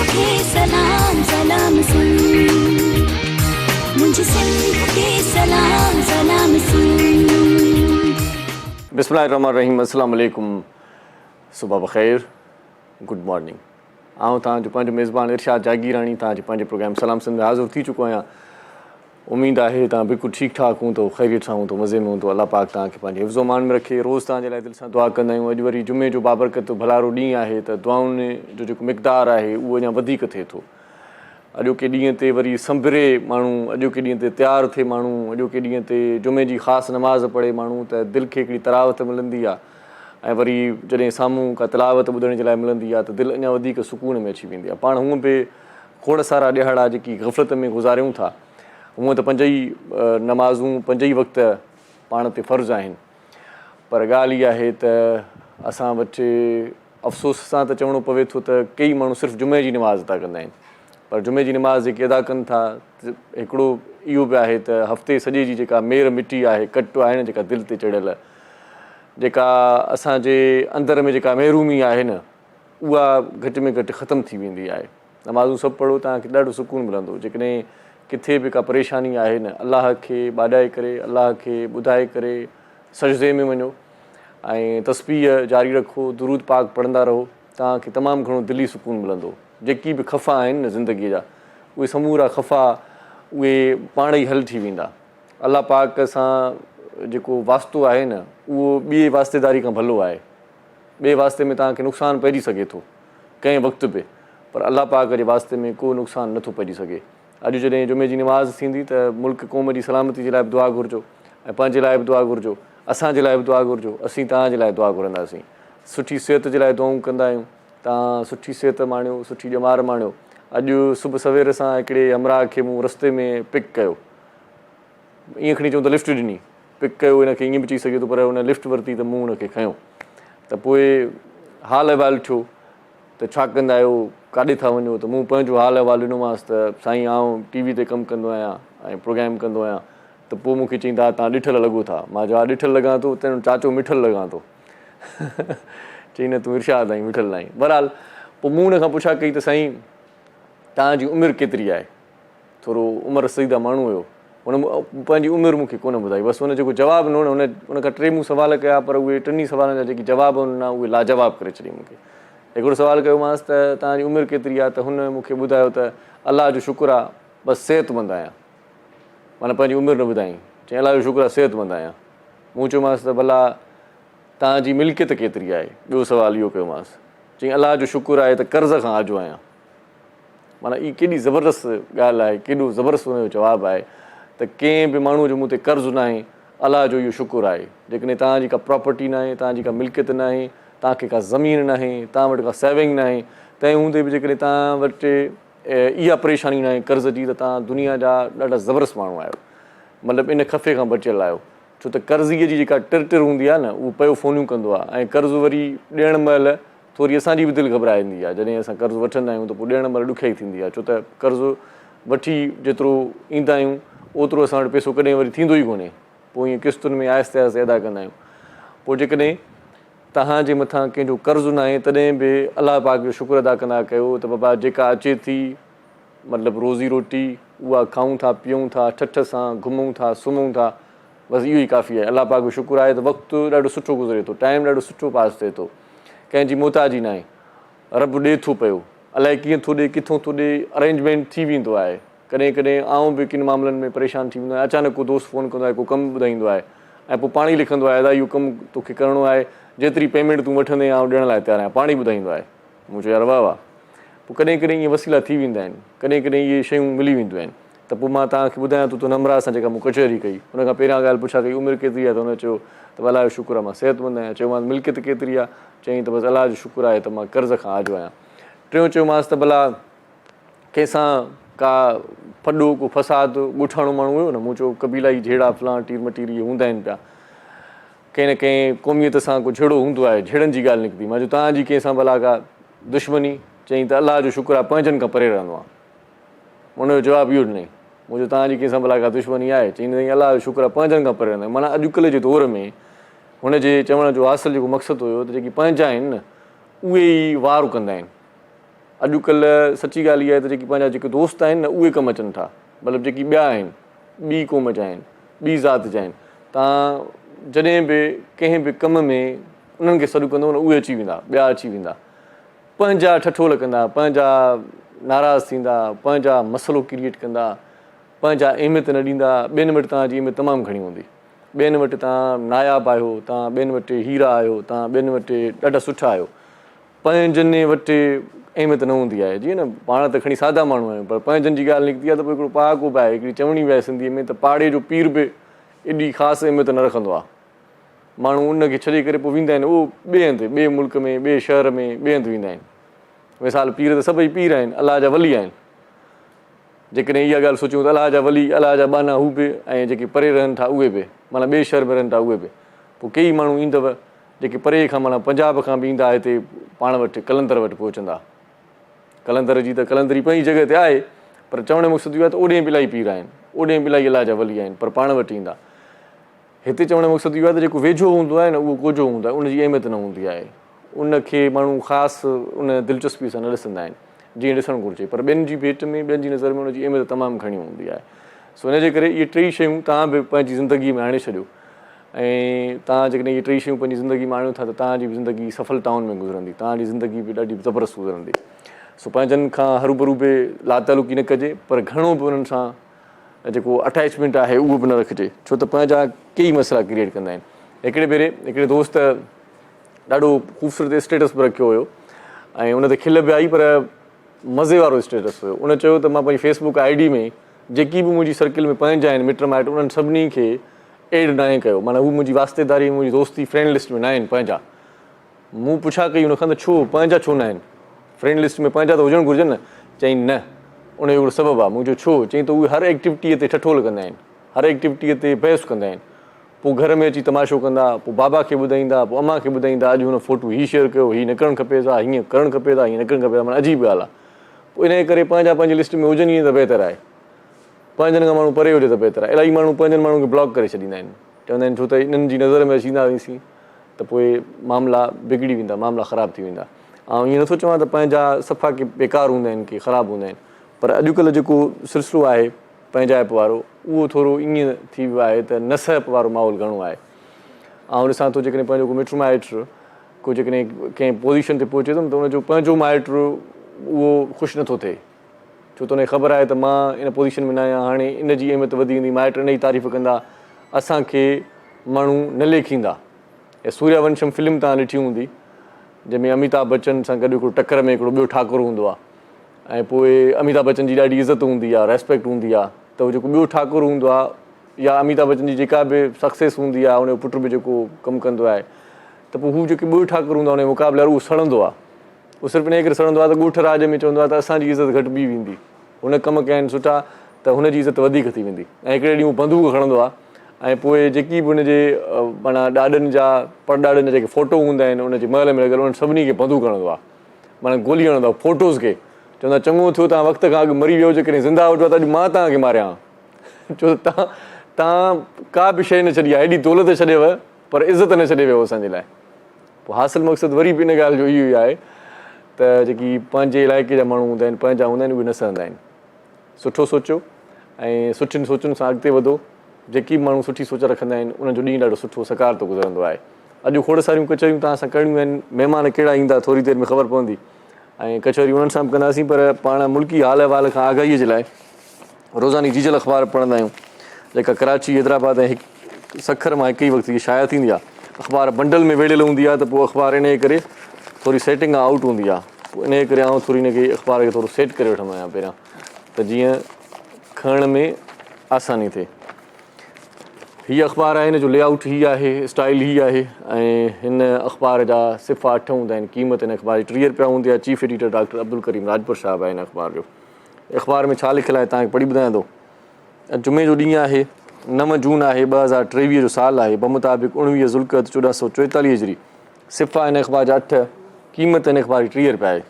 खे सलाम सलाम सुन, मुझे सिंध खे सलाम सलाम सुन। बिस्मिल्लाहिर्रहमानिर्रहीम। अस्सलाम वालेकुम। सुबह बख़ैर, गुड मॉर्निंग। आउं तव्हांजो पंहिंजो मेज़बान इरशाद जागीरानी तव्हांजे पंहिंजे प्रोग्राम सलाम सिंध हाज़िर थी चुको आहियां। उमेदु आहे तव्हां बिल्कुलु ठीकु ठाकु हूंदो, ख़ैरियत सां हूंदो, मज़े में हूंदो। अल्लाह पाक तव्हांखे पंहिंजे हिफ़्ज़ो मान में रखे। रोज़ु तव्हांजे लाइ दिलि सां दुआ कंदा आहियूं। अॼु वरी जुमे जो बाबरकत भलारो ॾींहुं आहे त दुआउनि जो जेको मिक़दारु आहे उहो अञा वधीक थिए थो। अॼोके ॾींहं ते वरी संभरे माण्हू, अॼोके ॾींहं ते तयारु थिए माण्हू, अॼोके ॾींहं ते जुमे जी ख़ासि नमाज़ पढ़े माण्हू त दिलि खे हिकिड़ी तरावत मिलंदी आहे। ऐं वरी जॾहिं साम्हूं का तिलावत ॿुधण जे लाइ मिलंदी आहे त दिलि अञा वधीक सुकून में अची वेंदी आहे। पाण हूअं बि खोड़ सारा ॾिहाड़ा जेकी ग़फ़लत में गुज़ारियूं था, हूअं त 5 ई नमाज़ूं 5 ई वक़्त पाण ते फ़र्ज़ु आहिनि, पर ॻाल्हि इहा आहे त असां वटि अफ़सोस सां त चवणो पवे थो त कई माण्हू सिर्फ़ु जुमे जी नमाज़ अदा कंदा आहिनि, पर जुमे जी नमाज़ जेके अदा कनि था हिकिड़ो इहो बि आहे त हफ़्ते सॼे जी जेका मेर मिटी आहे, कट आहे न, जेका दिलि ते चढ़ियल, जेका असांजे अंदर में जेका महिरूमी आहे न, उहा घटि में घटि ख़तमु थी वेंदी आहे। नमाज़ूं सभु पढ़ो, तव्हांखे ॾाढो सुकून मिलंदो। जेकॾहिं किथे बि का परेशानी आहे न, अलाह खे ॿाॾाए करे, अलाह खे ॿुधाए करे सजदे में वञो ऐं तस्बीह जारी रखो, दुरूद पाक पढ़ंदा रहो, तव्हांखे तमामु घणो दिली सुकून मिलंदो। जेकी बि ख़फ़ा आहिनि न ज़िंदगीअ जा, उहे समूरा ख़फ़ा उहे पाण ई हल थी वेंदा। अलाह पाक सां जेको वास्तो आहे न, उहो ॿिए वास्तेदारी खां भलो आहे। ॿिए वास्ते में तव्हांखे नुक़सानु पइजी सघे थो कंहिं वक़्तु बि, पर अलाह पाक जे वास्ते में को नुक़सानु नथो पइजी सघे। अॼु जॾहिं जुमे जी नमाज़ थींदी त मुल्क क़ौम जी सलामती जे लाइ बि दुआ घुरिजो ऐं पंहिंजे लाइ बि दुआ घुरिजो, असांजे लाइ बि दुआ घुरिजो, असीं तव्हांजे लाइ दुआ घुरंदासीं। सुठी सिहत जे लाइ दुआऊं कंदा आहियूं। तव्हां सुठी सिहत माणियो, सुठी ॼमार माणियो। अॼु सुबुह सवेर सां हिकिड़े हमराह खे मूं रस्ते में पिक कयो, ईअं खणी चऊं त लिफ्ट ॾिनी, पिक कयो, हिनखे ईअं बि चई सघे थो, पर हुन लिफ्ट वरिती त मूं हुनखे खयों। त पोइ हाल अहिवाल थियो त छा कंदा आहियो, काॾे था वञो, त मूं पंहिंजो हाल अहिवाल ॾिनोमांसि त साईं आउं TV ते कमु कंदो आहियां ऐं प्रोग्राम कंदो आहियां। त पोइ मूंखे चईं तव्हां ॾिठल लॻो था। मां चयो हा ॾिठल लॻां थो, त चाचो मिठल लॻां थो। चई न तूं इरशाद आहीं, मिठल न आहीं। बहरहाल पोइ मूं हुन खां पुछा कई त साईं तव्हांजी उमिरि केतिरी आहे। थोरो उमिरि रसीदा माण्हू हुयो, हुन पंहिंजी उमिरि मूंखे कोन ॿुधाई। बसि हुन जेको जवाबु न हुन खां 3 मूं सुवाल कया, पर उहे 3 सुवालनि जा जेके जवाब हुन उहे लाजवाब करे छॾियईं मूंखे। हिकिड़ो सुवालु कयोमांसि त तव्हांजी उमिरि केतिरी आहे, त हुन मूंखे ॿुधायो त अलाह जो शुक्र आहे बसि सिहतमंद आहियां। माना पंहिंजी उमिरि न ॿुधाई, चईं अलाह जो शुक्र आहे सिहतमंद आहियां। मूं चयोमांसि त भला तव्हांजी मिल्कियत केतिरी आहे। ॿियो सुवालु इहो कयोमांसि, चईं अलाह जो शुक्र आहे त कर्ज़ खां आजो आहियां। माना इहा केॾी ज़बरदस्त ॻाल्हि आहे, केॾो ज़बरदस्त हुनजो जवाबु आहे त कंहिं बि माण्हूअ जो मूं ते कर्ज़ु न आहे, अलाह जो इहो शुक्र आहे। जेकॾहिं तव्हांजी का प्रॉपर्टी न आहे, तव्हांजी का मिल्कियत न आहे, तव्हांखे का ज़मीन न आहे, तव्हां वटि का सेविंग न आहे, तंहिं हूंदे बि जेकॾहिं तव्हां वटि इहा परेशानी न आहे कर्ज़ जी, त तव्हां दुनिया जा ॾाढा ज़बरदस्त माण्हू आहियो। मतिलबु इन ख़फ़े खां बचियलु आहियो। छो त कर्ज़ीअ जी जेका टिर हूंदी आहे न, उहो पियो फ़ोनियूं कंदो आहे, ऐं कर्ज़ु वरी ॾियण महिल थोरी असांजी बि दिलि घबराईंदी आहे। जॾहिं असां कर्ज़ु वठंदा आहियूं त पोइ ॾियण महिल ॾुखियाई थींदी आहे, छो त कर्ज़ु वठी जेतिरो ईंदा आहियूं ओतिरो असां वटि पैसो कॾहिं वरी थींदो ई कोन्हे। पोइ ईअं क़िस्तुनि में आहिस्ते आहिस्ते अदा कंदा आहियूं। पोइ जेकॾहिं तव्हांजे मथां कंहिंजो कर्ज़ु न आहे, तॾहिं बि अलाह पाक जो शुक्र अदा कंदा कयो त बाबा जेका अचे थी, मतिलबु रोज़ी रोटी उहा खाऊं था, पीऊं था, ठठ सां घुमूं था, सुम्हूं था, बसि इहो ई काफ़ी आहे। अलाह पाक जो शुक्र आहे त वक़्तु ॾाढो सुठो गुज़रे थो, टाइम ॾाढो सुठो पास थिए थो, कंहिंजी मोहताजी न आहे। रब ॾिए थो पियो, अलाए कीअं थो ॾिए, किथां थो ॾिए, अरेंजमेंट थी वेंदो आहे। कॾहिं कॾहिं आउं बि किन मामलनि में परेशान थी वेंदो आहियां। अचानक को दोस्त फ़ोन कंदो आहे, को कमु ॿुधाईंदो आहे ऐं पोइ पाणी लिखंदो आहे, अदा इहो कमु तोखे करिणो आहे, जेतिरी पेमेंट तूं वठंदे आउं ॾियण लाइ तयारु आहियां, पाणी ॿुधाईंदो आहे। मूं चयो यार वाह वाह। पोइ कॾहिं कॾहिं इहे वसीला थी वेंदा आहिनि, कॾहिं कॾहिं इहे शयूं मिली वेंदियूं आहिनि। त पोइ मां तव्हांखे ॿुधायां थो त हुन हमराह सां जेका मूं कचहरी कई, हुन खां पहिरियां ॻाल्हि पुछा कई उमिरि केतिरी आहे, त हुन चयो त अलाह जो शुक्र आहे मां सिहतमंद आहियां। चयोमांसि मिल्कियत केतिरी आहे, चयईं त बसि अलाह जो शुक्र आहे त मां कर्ज़ खां आजो आहियां। टियों चयोमांसि त भला कंहिंसां का फॾो को फ़साद ॻोठाणो माण्हू हुयो न। मूं चयो क़बीला ई जहिड़ा फलां टीर मटीर इहे हूंदा आहिनि पिया, कंहिं न कंहिं क़ौमियत सां को झेड़ो हूंदो आहे, झेड़नि जी ॻाल्हि निकिती। मां चयो तव्हांजी कंहिंसां भला का दुश्मनी, चयईं त अलाह जो शुक्र आहे पंहिंजनि खां परे रहंदो आहे। हुनजो जवाबु इहो ॾिनई। मूं चयो तव्हांजी कंहिंसां भला का दुश्मनी आहे, चईं अलाह जो शुक्र आहे पंहिंजनि खां परे रहंदो आहे। माना अॼुकल्ह जे दौर में हुनजे चवण जो हासिलु जेको मक़सदु हुयो त जेकी पंहिंजा आहिनि न, उहे ई वार कंदा आहिनि। अॼुकल्ह सची ॻाल्हि इहा आहे त जेकी पंहिंजा जेके दोस्त आहिनि न उहे कमु अचनि था, मतिलबु जेकी ॿिया आहिनि, ॿी क़ौम जा आहिनि, ॿी ज़ात जा आहिनि, तव्हां जॾहिं बि कंहिं बि कम में उन्हनि खे सॾु कंदो न उहे अची वेंदा, ॿिया अची वेंदा, पंहिंजा ठठोल कंदा, पंहिंजा नाराज़ थींदा, पंहिंजा मसइलो क्रिएट कंदा, पंहिंजा अहमियत न ॾींदा। ॿियनि वटि तव्हांजी अहमियत तमामु घणी हूंदी, ॿियनि वटि तव्हां नायाबु आहियो, तव्हां ॿियनि वटि हीरा आहियो, तव्हां ॿियनि वटि ॾाढा सुठा आहियो, पंहिंजनि वटि अहमियत न हूंदी आहे। जीअं न पाण त खणी सादा माण्हू आहियूं, पर पंहिंजनि जी ॻाल्हि निकिती आहे त पोइ हिकिड़ो पहाको बि आहे, हिकिड़ी चवणी बि आहे सिंधीअ में त पाड़े जो पीर बि एॾी ख़ासि अहमियत न रखंदो आहे। माण्हू उनखे छॾे करे पोइ वेंदा आहिनि उहो ॿिए हंधि, ॿिए मुल्क में, ॿिए शहर में, ॿिए हंधि वेंदा आहिनि। मिसाल पीर त सभई पीर आहिनि, अलाह जा वली आहिनि। जेकॾहिं इहा ॻाल्हि सोचियूं त अलाह जा वली, अलाह जा बाना हू बि, ऐं जेके परे रहनि था उहे बि, माना ॿिए शहर में रहनि था उहे बि। पोइ कई माण्हू ईंदव जेके परे खां माना पंजाब खां बि ईंदा हिते पाण वटि कलंदर वटि पहुचंदा। कलंदर जी त कलंदरी पंहिंजी जॻह ते आहे, पर चवण जो मक़सदु इहो आहे त ओॾे बि इलाही पीर आहिनि, ओॾे बि इलाही अलाह जा वली आहिनि, पर पाण वटि ईंदा। हिते चवण जो मक़सदु इहो आहे त जेको वेझो हूंदो आहे न उहो कोझो हूंदो आहे, उनजी अहमियत न हूंदी आहे, उनखे माण्हू ख़ासि उन दिलचस्पी सां न ॾिसंदा आहिनि जीअं ॾिसणु घुरिजे। पर ॿियनि जी भेट में, ॿियनि जी नज़र में उनजी अहमियत तमामु घणी हूंदी आहे। सो हिनजे करे इहे टेई शयूं तव्हां बि पंहिंजी ज़िंदगीअ में आणे छॾियो, ऐं तव्हां जेकॾहिं इहे टेई शयूं पंहिंजी ज़िंदगी में आणियो था त तव्हांजी बि ज़िंदगी सफलताउनि में गुज़रंदी, तव्हांजी ज़िंदगी बि ॾाढी ज़बरदस्त गुज़रंदी। सो पंहिंजनि खां हरूभरू बि लातालुकी न कजे, पर घणो बि उन्हनि सां जेको अटैचमेंट आहे उहो बि न रखिजे, छो त पंहिंजा कई मसइला क्रिएट कंदा आहिनि। हिकिड़े भेरे हिकिड़े दोस्त ॾाढो ख़ूबसूरत स्टेटस बि रखियो हुयो, ऐं उन ते खिल बि आई, पर मज़े वारो स्टेटस हुयो। उन चयो त मां पंहिंजी फेसबुक ID में जेकी बि मुंहिंजी सर्किल में पंहिंजा आहिनि मिट माइट, उन्हनि सभिनी खे एड न आहे कयो, माना हू मुंहिंजी वास्तेदारी, मुंहिंजी दोस्ती फ्रेंड लिस्ट में न आहिनि पंहिंजा। मूं पुछा कई उन खां त छो पंहिंजा छो न आहिनि, फ्रेंड लिस्ट में पंहिंजा त हुजणु घुरिजनि न। चई न, उन जो हिकिड़ो सबबु आहे। मुंहिंजो छो? चई त उहे हर एक्टिविटीअ ते ठठोल कंदा आहिनि, हर एक्टिविटीअ ते बहस कंदा आहिनि, पोइ घर में अची तमाशो कंदा, पोइ बाबा खे ॿुधाईंदा, पोइ अम्मा खे ॿुधाईंदा, अॼु हुन फोटू हीअ शेयर कयो, हीअ न करणु खपे था, हीअं करणु खपे था, हीअं न करणु खपे था, माना अजीब ॻाल्हि आहे। पोइ इन करे पंहिंजा पंहिंजी लिस्ट में हुजनि ई त बहितर आहे, पंहिंजनि खां माण्हू परे हुजे त बहितर आहे। इलाही माण्हू पंहिंजनि माण्हुनि खे ब्लॉक करे छॾींदा आहिनि, चवंदा आहिनि छो त इन्हनि जी नज़र में अची ईंदा वेंसीं त पोइ मामला बिगड़ी वेंदा, मामला ख़राबु थी वेंदा। ऐं ईअं नथो चवां त पंहिंजा सफ़ा के बेकार हूंदा आहिनि, के ख़राबु हूंदा आहिनि, पर अॼुकल्ह जेको सिलसिलो आहे पंहिंजाइप वारो उहो थोरो ईअं थी वियो आहे त नसहप वारो माहौल घणो आहे। ऐं ॾिसां थो जेकॾहिं पंहिंजो को मिट माइट को जेकॾहिं कंहिं पोज़ीशन ते पहुचे थो न त उनजो पंहिंजो माइट उहो ख़ुशि नथो थिए, छो त उनखे ख़बर आहे त मां इन पोज़ीशन में न आहियां, हाणे इन जी अहमियत वधी वेंदी, माइट इन जी तारीफ़ कंदा, असांखे माण्हू न लेखींदा। ऐं सूर्यवंशम फिल्म तव्हां ॾिठी हूंदी, जंहिंमें अमिताभ बच्चन सां गॾु हिकिड़ो टकर में हिकिड़ो ॿियो ठाकुर हूंदो आहे, ऐं पोइ अमिताभ बच्चन जी ॾाढी इज़त हूंदी आहे, रेस्पेक्ट हूंदी आहे, त उहो जेको ॿियो ठाकुर हूंदो आहे या अमिताभ बच्चन जी जेका बि सक्सेस हूंदी आहे, उनजो पुटु बि जेको कमु कंदो आहे, त पोइ हू जेको ॿियो ठाकुर हूंदो आहे उनजे मुक़ाबले वारो उहो सड़ंदो आहे। उहो सिर्फ़ु इन करे सड़ंदो आहे त ॻोठ राज में चवंदो आहे त असांजी इज़त घटिजी वेंदी, हुन कमु कया आहिनि सुठा त हुनजी इज़त वधीक थी वेंदी। ऐं हिकिड़े ॾींहुं बंदूक खणंदो आहे, ऐं पोइ जेकी बि हुनजे माना ॾाॾनि जा परॾाॾनि जा जेके फ़ोटो हूंदा आहिनि उनजे महल में लॻल, उन्हनि सभिनी खे बंदूक हणंदो आहे, माना गोली हणंदो आहे फ़ोटोज़ खे, चवंदो आहे चङो थियो तव्हां वक़्त खां अॻु मरी वियो, जेकॾहिं ज़िंदा हुजो त अॼु मां तव्हांखे मारियां, छो त तव्हां का बि शइ न छॾी आहे, हेॾी दौलत छॾेव पर इज़त न छॾे वियो असांजे लाइ। पोइ हासिलु मक़सदु वरी बि इन ॻाल्हि जो इहो ई आहे त जेकी पंहिंजे इलाइक़े जा माण्हू हूंदा आहिनि, पंहिंजा हूंदा आहिनि, उहे न सहंदा आहिनि। सुठो सोचो ऐं सुठियुनि सोचुनि सां अॻिते वधो। जेकी बि माण्हू सुठी सोच रखंदा आहिनि उन्हनि जो ॾींहुं ॾाढो सुठो सकार तो गुज़रंदो आहे। अॼु खोड़ सारियूं कचहरियूं तव्हां सां करणियूं आहिनि, महिमान कहिड़ा ईंदा थोरी देरि में ख़बर पवंदी, ऐं कचहरियूं उन्हनि सां बि कंदासीं, पर पाण मुल्की हाल अहिवाल खां आगाहीअ जे लाइ रोज़ानी जीजल अख़बार पढ़ंदा आहियूं, जेका कराची, हैदराबाद ऐं सखर मां हिकु ई वक़्तु इहा शाया थींदी आहे। अख़बार बंडल में वेड़ियल हूंदी आहे त पोइ अख़बार इन करे थोरी सेटिंग आउट हूंदी आहे, पोइ इन करे आउं थोरी हिनखे अख़बार खे थोरो सेट करे वठंदो आहियां पहिरियां, त जीअं खणण में आसानी थिए। हीअ अख़बार आहे, हिन जो लेआउट हीअ आहे, स्टाइल हीअ आहे, ऐं हिन अख़बार जा सिफ़ा 8 हूंदा आहिनि। क़ीमत हिन अख़बार जी 30 रुपया हूंदी आहे। Chief editor doctor Abdul Karim Rajpur साहिबु आहे हिन अख़बार जो। अख़बार में छा लिखियलु आहे तव्हांखे पढ़ी ॿुधायां थो। जुमे जो ॾींहुं आहे, 9 जून आहे, 2023 जो साल आहे, बमुताबिक़ 19 ज़ुल्क़त 1444 हिजरी। सिफ़ा हिन अख़बार जा 8, क़ीमत हिन अख़बार जी 30 रुपया आहे।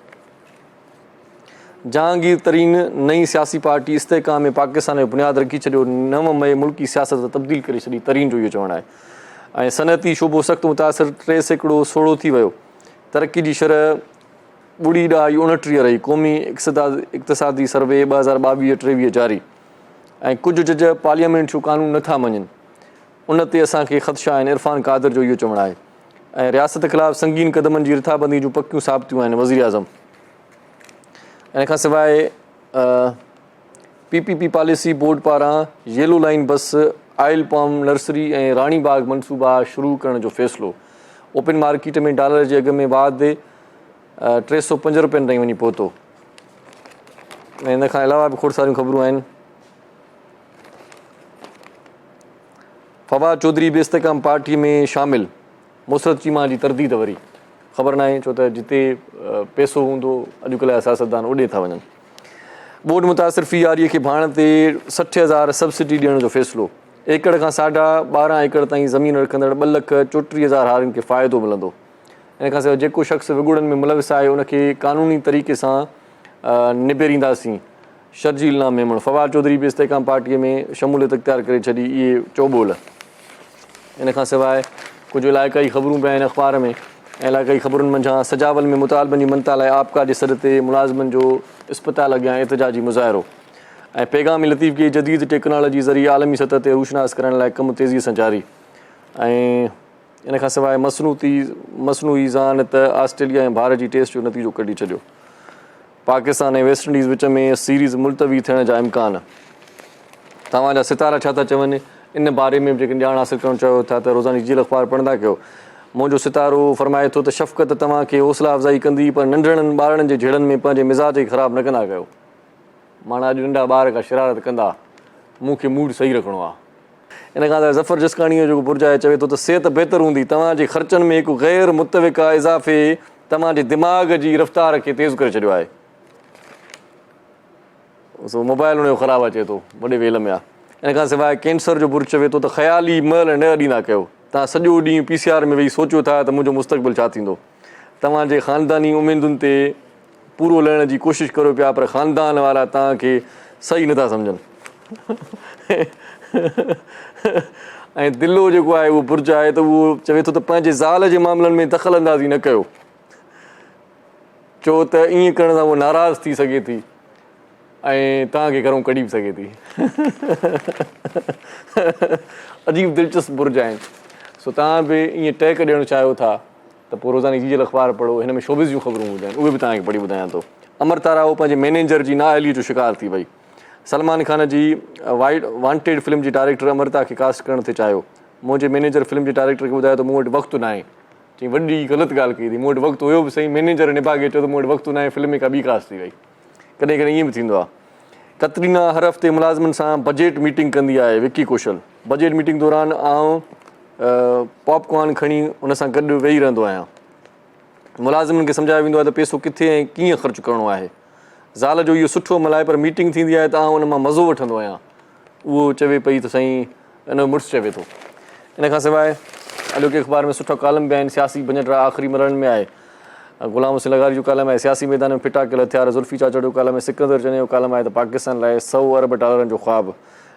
जहांगीर तरीन नई सियासी पार्टी इस्तेकाम में पाकिस्तान में बुनियादु रखी छॾियो। 9 मई मुल्की सियासत तब्दील करे छॾी, तरीन जो इहो चवणु आहे। ऐं सनअती शोबो सख़्तु मुतासिर, 3 सैकड़ो 16 थी वियो। तरक़ी जी शरह ॿुड़ी ॾाई 29 रही क़ौमी इक़्तिसादी सर्वे 2022-23 जारी ऐं कुझु जज पार्लियामेंट जो कानून नथा मञनि उन ते असांखे ख़दशा आहिनि। इरफान कादर जो इहो चवणु आहे ऐं रियासत ख़िलाफ़ु संगीन क़दमनि जी रिथाबंदी जूं पकियूं साबितियूं आहिनि वज़ीर आज़म। इन खां सवाइ PPP पॉलिसी बोर्ड पारां येलो लाइन बस आयल पाम नर्सरी ऐं राणी बाग मनसूबा शुरू करण जो फ़ैसिलो। ओपन मार्केट में डॉलर जे अघ में वाधि 305 रुपयनि ताईं वञी पहुतो। ऐं इन खां अलावा बि खोड़ सारियूं ख़बरूं आहिनि। फवाद चौधरी बि इस्तेकाम पार्टी में शामिल, मुसरत चीमा जी तरदीद वरी ख़बर न आहे छो त जिते पैसो हूंदो अॼुकल्ह जा सियासतदान ओॾे था वञनि। बोर्ड मुतासिर फी आरीअ खे भाण ते 60,000 सब्सिडी ॾियण जो फ़ैसिलो। एकड़ खां 12.5 एकड़ ताईं ज़मीन रखंदड़ 2,34,000 हारियुनि खे फ़ाइदो मिलंदो। इन खां सवाइ जेको शख़्स विगुड़नि में मुलविस आहे उनखे क़ानूनी तरीक़े सां निबेरींदासीं। शर्जील नाम मेमण फवाद चौधरी बि इस्तेकाम पार्टीअ में शमूलियत इख़्तियार करे छॾी, इहे चोॿोल। इन खां सवाइ कुझु इलाइक़ाई ख़बरूं बि आहिनि अख़बार में ऐं इलाइक़ाई ख़बरुनि मंझां सजावल में मुतालबनि जी मनता लाइ आपका जे सॾ ते मुलाज़िमनि जो इस्पताल अॻियां एतिजाजी मुज़ाहिरो ऐं पैगामी लतीफ़ खे जदीद टेक्नोलॉजी ज़रिए आलमी सतह ते रूशनास करण लाइ कमु तेज़ीअ सां जारी। ऐं इन खां सवाइ मसनूई ज़ान त ऑस्ट्रेलिया ऐं भारत जी टेस्ट जो नतीजो कढी छॾियो। पाकिस्तान ऐं वेस्ट इंडीज़ विच में सीरीज़ मुलतवी थियण जा इम्कान। तव्हांजा सितारा छा था चवनि इन बारे में बि जेकॾहिं ॼाण हासिलु करणु चाहियो था त रोज़ानी जी अख़बार पढ़ंदा कयो। मुंहिंजो सितारो फ़रमाए थो त शफ़क़त तव्हांखे हौसला अफ़ज़ाई कंदी पर नंढड़नि ॿारनि जे झेड़नि में पंहिंजे मिज़ाज खे ख़राबु न कंदा कयो। माना अॼु नंढा ॿार का शरारत कंदा, मूंखे मूड सही रखिणो आहे। इन खां सवाइ ज़फ़र जसकाणीअ जो बुरजाए चवे थो त सिहत बहितर हूंदी, तव्हांजे ख़र्चनि में हिकु ग़ैर मुतविक़ा इज़ाफ़े तव्हांजे दिमाग़ जी रफ़्तार खे तेज़ करे छॾियो आहे। सो मोबाइल हुनजो ख़राबु अचे थो, वॾे वेल में आहे। इन खां सवाइ कैंसर जो बुर चवे थो त ख़याली महल न ॾींदा कयो। तव्हां सॼो ॾींहुं PCR में वेही सोचियो था त मुंहिंजो मुस्तक़बिल छा थींदो। तव्हांजे ख़ानदानी उमेदुनि ते पूरो लहण जी कोशिशि करो पिया पर ख़ानदान वारा तव्हांखे सही नथा सम्झनि। ऐं दिलो जेको आहे उहो बुर्ज आहे त उहो चवे थो त पंहिंजे ज़ाल जे मामलनि में दख़ल अंदाज़ी न कयो, छो त ईअं करण सां उहो नाराज़ थी सघे थी ऐं तव्हांखे घरों कढी बि सघे थी। अजीब दिलचस्प बुर्ज आहिनि। सो तव्हां बि ईअं टहक ॾियणु चाहियो था त पोइ रोज़ानी जी अख़बार पढ़ो। हिन में शोबिज़ जूं ख़बरूं हूंदियूं आहिनि, उहे बि तव्हांखे पढ़ी ॿुधायां थो। अमृता राव पंहिंजे मैनेजर जी नाअहलीअ जो शिकार थी वई। सलमान खान जी वांटेड फिल्म जी डायरेक्टर अमृता खे कास्ट करण ते चाहियो। मुंहिंजे मैनेजर फिल्म जे डायरेक्टर खे ॿुधायो त मूं वटि वक़्तु न आहे। चई वॾी ग़लति ॻाल्हि कई अथई, मूं वटि वक़्तु हुयो बि सही, मैनेजर निभागे चयो त मूं वटि वक़्तु न आहे, फिल्म में का ॿी कास्ट थी वई। कॾहिं कॾहिं ईअं बि थींदो आहे। कतरीना हर हफ़्ते मुलाज़िमनि सां बजट मीटिंग कंदी आहे। विक्की कौशल बजट मीटिंग दौरान आउं पॉपकॉर्न खणी हुन सां गॾु वेही रहंदो आहियां। मुलाज़िमनि खे सम्झायो वेंदो आहे त पैसो किथे ऐं कीअं ख़र्चु करिणो आहे। ज़ाल जो इहो सुठो अमल आहे पर मीटिंग थींदी आहे त आउं हुन मां मज़ो वठंदो आहियां, उहो चवे पई त साईं इन जो मुड़ुसु चवे थो। इन खां सवाइ अॼोके अख़बार में सुठा कॉलम बि आहिनि। सियासी बजट आख़िरी मरहलनि में आहे। गुलाम हुसैन लगारी जो कॉलम आहे। सियासी मैदान में फिटा कयल हथियार। ज़ुल्फ़ी चाचड़ जो कॉलम आहे। सिकंदर चने जो कॉलम आहे त पाकिस्तान लाइ 100 अरब डॉलरनि जो ख़्वाबु।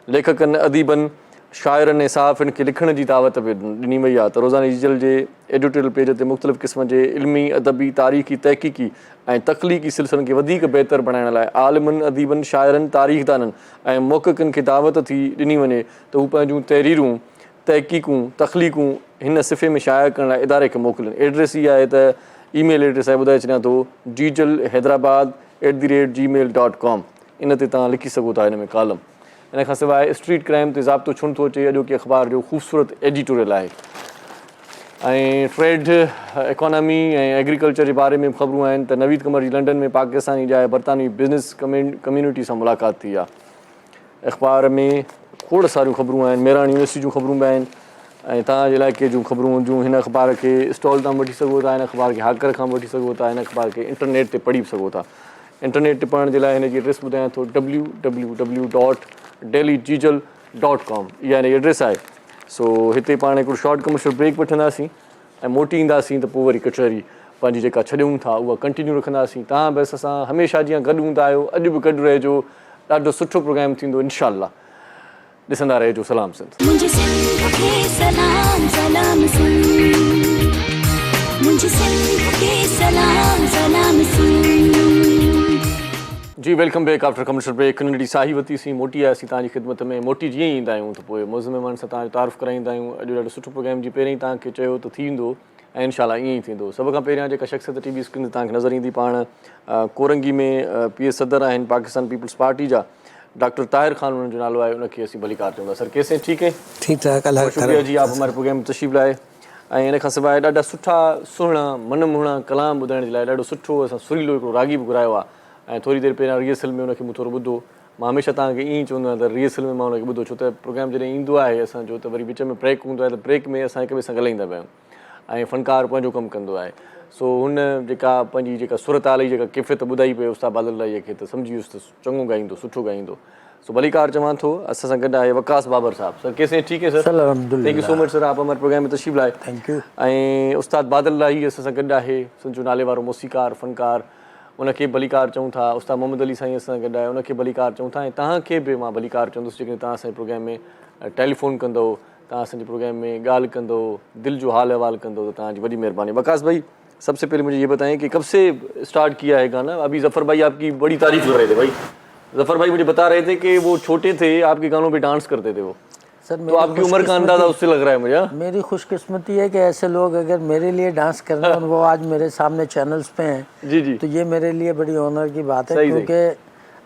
लेखकनि अदीबनि शाइरनि ऐं सहाफ़ियुनि खे लिखण जी दावत बि ॾिनी वई आहे त रोज़ानी जीजल जे एडिटोरियल पेज ते मुख़्तलिफ़ क़िस्म जे इल्मी अदबी तारीख़ी तहक़ीक़ी ऐं तख़लीक़ी सिलसिलनि खे वधीक बहितर बणाइण लाइ आलिमनि अदीबनि शाइरनि तारीख़दाननि ऐं मुहक़क़िक़नि खे दावत थी ॾिनी वञे त हू पंहिंजूं तहरीरूं तहक़ीक़ूं तख़लीक़ूं हिन सिफ़े में शाया करण लाइ इदारे खे मोकिलनि। एड्रेस इहा आहे त ईमेल एड्रेस आहे, ॿुधाए छॾियां थो, jijalhyderabad@gmail.com। इन ते तव्हां लिखी सघो था हिन में कॉलम। इन खां सवाइ स्ट्रीट क्राइम ते ज़ाब्तो छुण थो अचे अॼोके अख़बार जो ख़ूबसूरत एडिटोरियल आहे। ऐं ट्रेड इकोनॉमी ऐं एग्रीकल्चर जे बारे में ख़बरूं आहिनि त नवीद कमर जी लंडन में पाकिस्तानी जाइ बरतानवी बिज़नेस कम्यूनिटी सां मुलाक़ात थी आहे। अख़बार में खोड़ सारियूं ख़बरूं आहिनि। मेरान यूनिवर्सिटी जूं ख़बरूं बि आहिनि ऐं तव्हांजे इलाइक़े जूं ख़बरूं जूं हिन अख़बार खे स्टॉल तां वठी सघो था, हिन अख़बार खे हाकर खां वठी सघो था, हिन अख़बार खे इंटरनेट ते पढ़ी सघो था। इंटरनेट ते पढ़ण जे लाइ हिन जी एड्रेस ॿुधायां थो, www.delhijal.com इहा हिन जी एड्रेस आहे। सो हिते पाण हिकिड़ो शॉर्ट कमर्शियल ब्रेक वठंदासीं ऐं मोटी ईंदासीं त पोइ वरी कचहरी पंहिंजी जेका छॾियूं था उहा कंटिन्यू रखंदासीं। तव्हां बसि असां हमेशह जीअं गॾु हूंदा आहियो, अॼु बि गॾु रहिजो। ॾाढो सुठो प्रोग्राम थींदो इंशाअल्लाह। ॾिसंदा रहिजो। सलाम सिंध। मुझे सिंध के सलाम सलाम सिंध, मुझे सिंध के सलाम सलाम सिंध। जी welcome back after commercial break. कन्नड़ी साही वती सी मोटी आहे तव्हांजी ख़िदमत में। मोटी जीअं ई ईंदा आहियूं त पोइ मौज़ महिमान सां तव्हांजो तारीफ़ कराईंदा आहियूं। अॼु ॾाढो सुठो प्रोग्राम जी पहिरीं तव्हांखे चयो त थींदो ऐं इनशाला ईअं ई थींदो। सभ खां पहिरियां जेका शख़्सियत टीवी स्क्रीन ते तव्हांखे नज़र ईंदी पाण कोरंगी में PS सदर आहिनि पाकिस्तान पीपल्स पार्टी जा डॉक्टर ताहिर ख़ान उन्हनि जो नालो आहे, उनखे असीं भलीकार चवंदा। सर कैसे ठीक है? ठीक ठाक अल्लाह का शुक्रिया जी आप हमारे प्रोग्राम में तशरीफ़ लाए। ऐं इन खां सवाइ ॾाढा सुठा सुहिणा मनमोहणा कलाम ॿुधाइण जे लाइ ॾाढो सुठो असां सुरीलो हिकिड़ो रागी बि घुरायो आहे। ऐं थोरी देरि पहिरियां रिहर्सल में उनखे मूं थोरो ॿुधो। मां हमेशह तव्हांखे ईअं ई चवंदो आहियां त रिहर्सल में मां उनखे ॿुधो, छो त प्रोग्राम जॾहिं ईंदो आहे असांजो त वरी विच में ब्रेक हूंदो आहे त ब्रेक में असां हिक ॿिए सां ॻाल्हाईंदा पिया आहियूं ऐं फ़नकार पंहिंजो कमु कंदो आहे। सो हुन जेका पंहिंजी जेका सुरताल जी जेका कैफ़ियत ॿुधाई पई उस्ताद बादल लाहीअ खे त सम्झी वियुसि त चङो ॻाईंदो, सुठो ॻाईंदो। सो भलीकार चवां थो। असां सां गॾु आहे वकास बाबर साहब। सर कैसे ठीक है sir? Thank you so much sir, आप हमारे प्रोग्राम में तशरीफ़ लाए। Thank you. ऐं उस्ताद बादल लाही असां सां गॾु आहे, संजू नाले वारो मौसीकार फ़नकार, उनखे भलीकार चऊं था। उस्ताद मोहम्मद अली साईं असां सां गॾु आहे, उनखे भलीकार चऊं था। ऐं तव्हांखे बि मां भलीकार चवंदुसि जेकॾहिं तव्हां असांजे प्रोग्राम में टेलीफोन कंदो, तव्हां असांजे प्रोग्राम में ॻाल्हि कंदो, दिलि जो हाल अहवाल कंदो त तव्हांजी वॾी महिरबानी। वकास भाई सबसे पहले मुझे ये बताएं कि कब से स्टार्ट किया है गाना? अभी ज़फ़र भाई आपकी बड़ी तारीफ कर रहे थे। भाई ज़फ़र भाई मुझे बता रहे थे कि वो छोटे थे आपके गानों पे डांस करते थे वो। सर तो आपकी उम्र का अंदाज़ा उससे लग रहा है मुझे। मेरी खुशकिस्मती है कि ऐसे लोग अगर मेरे लिए डांस कर रहे हैं और वो आज मेरे सामने चैनल्स पे हैं, जी जी, तो ये मेरे लिए बड़ी ऑनर की बात है। सही क्योंकि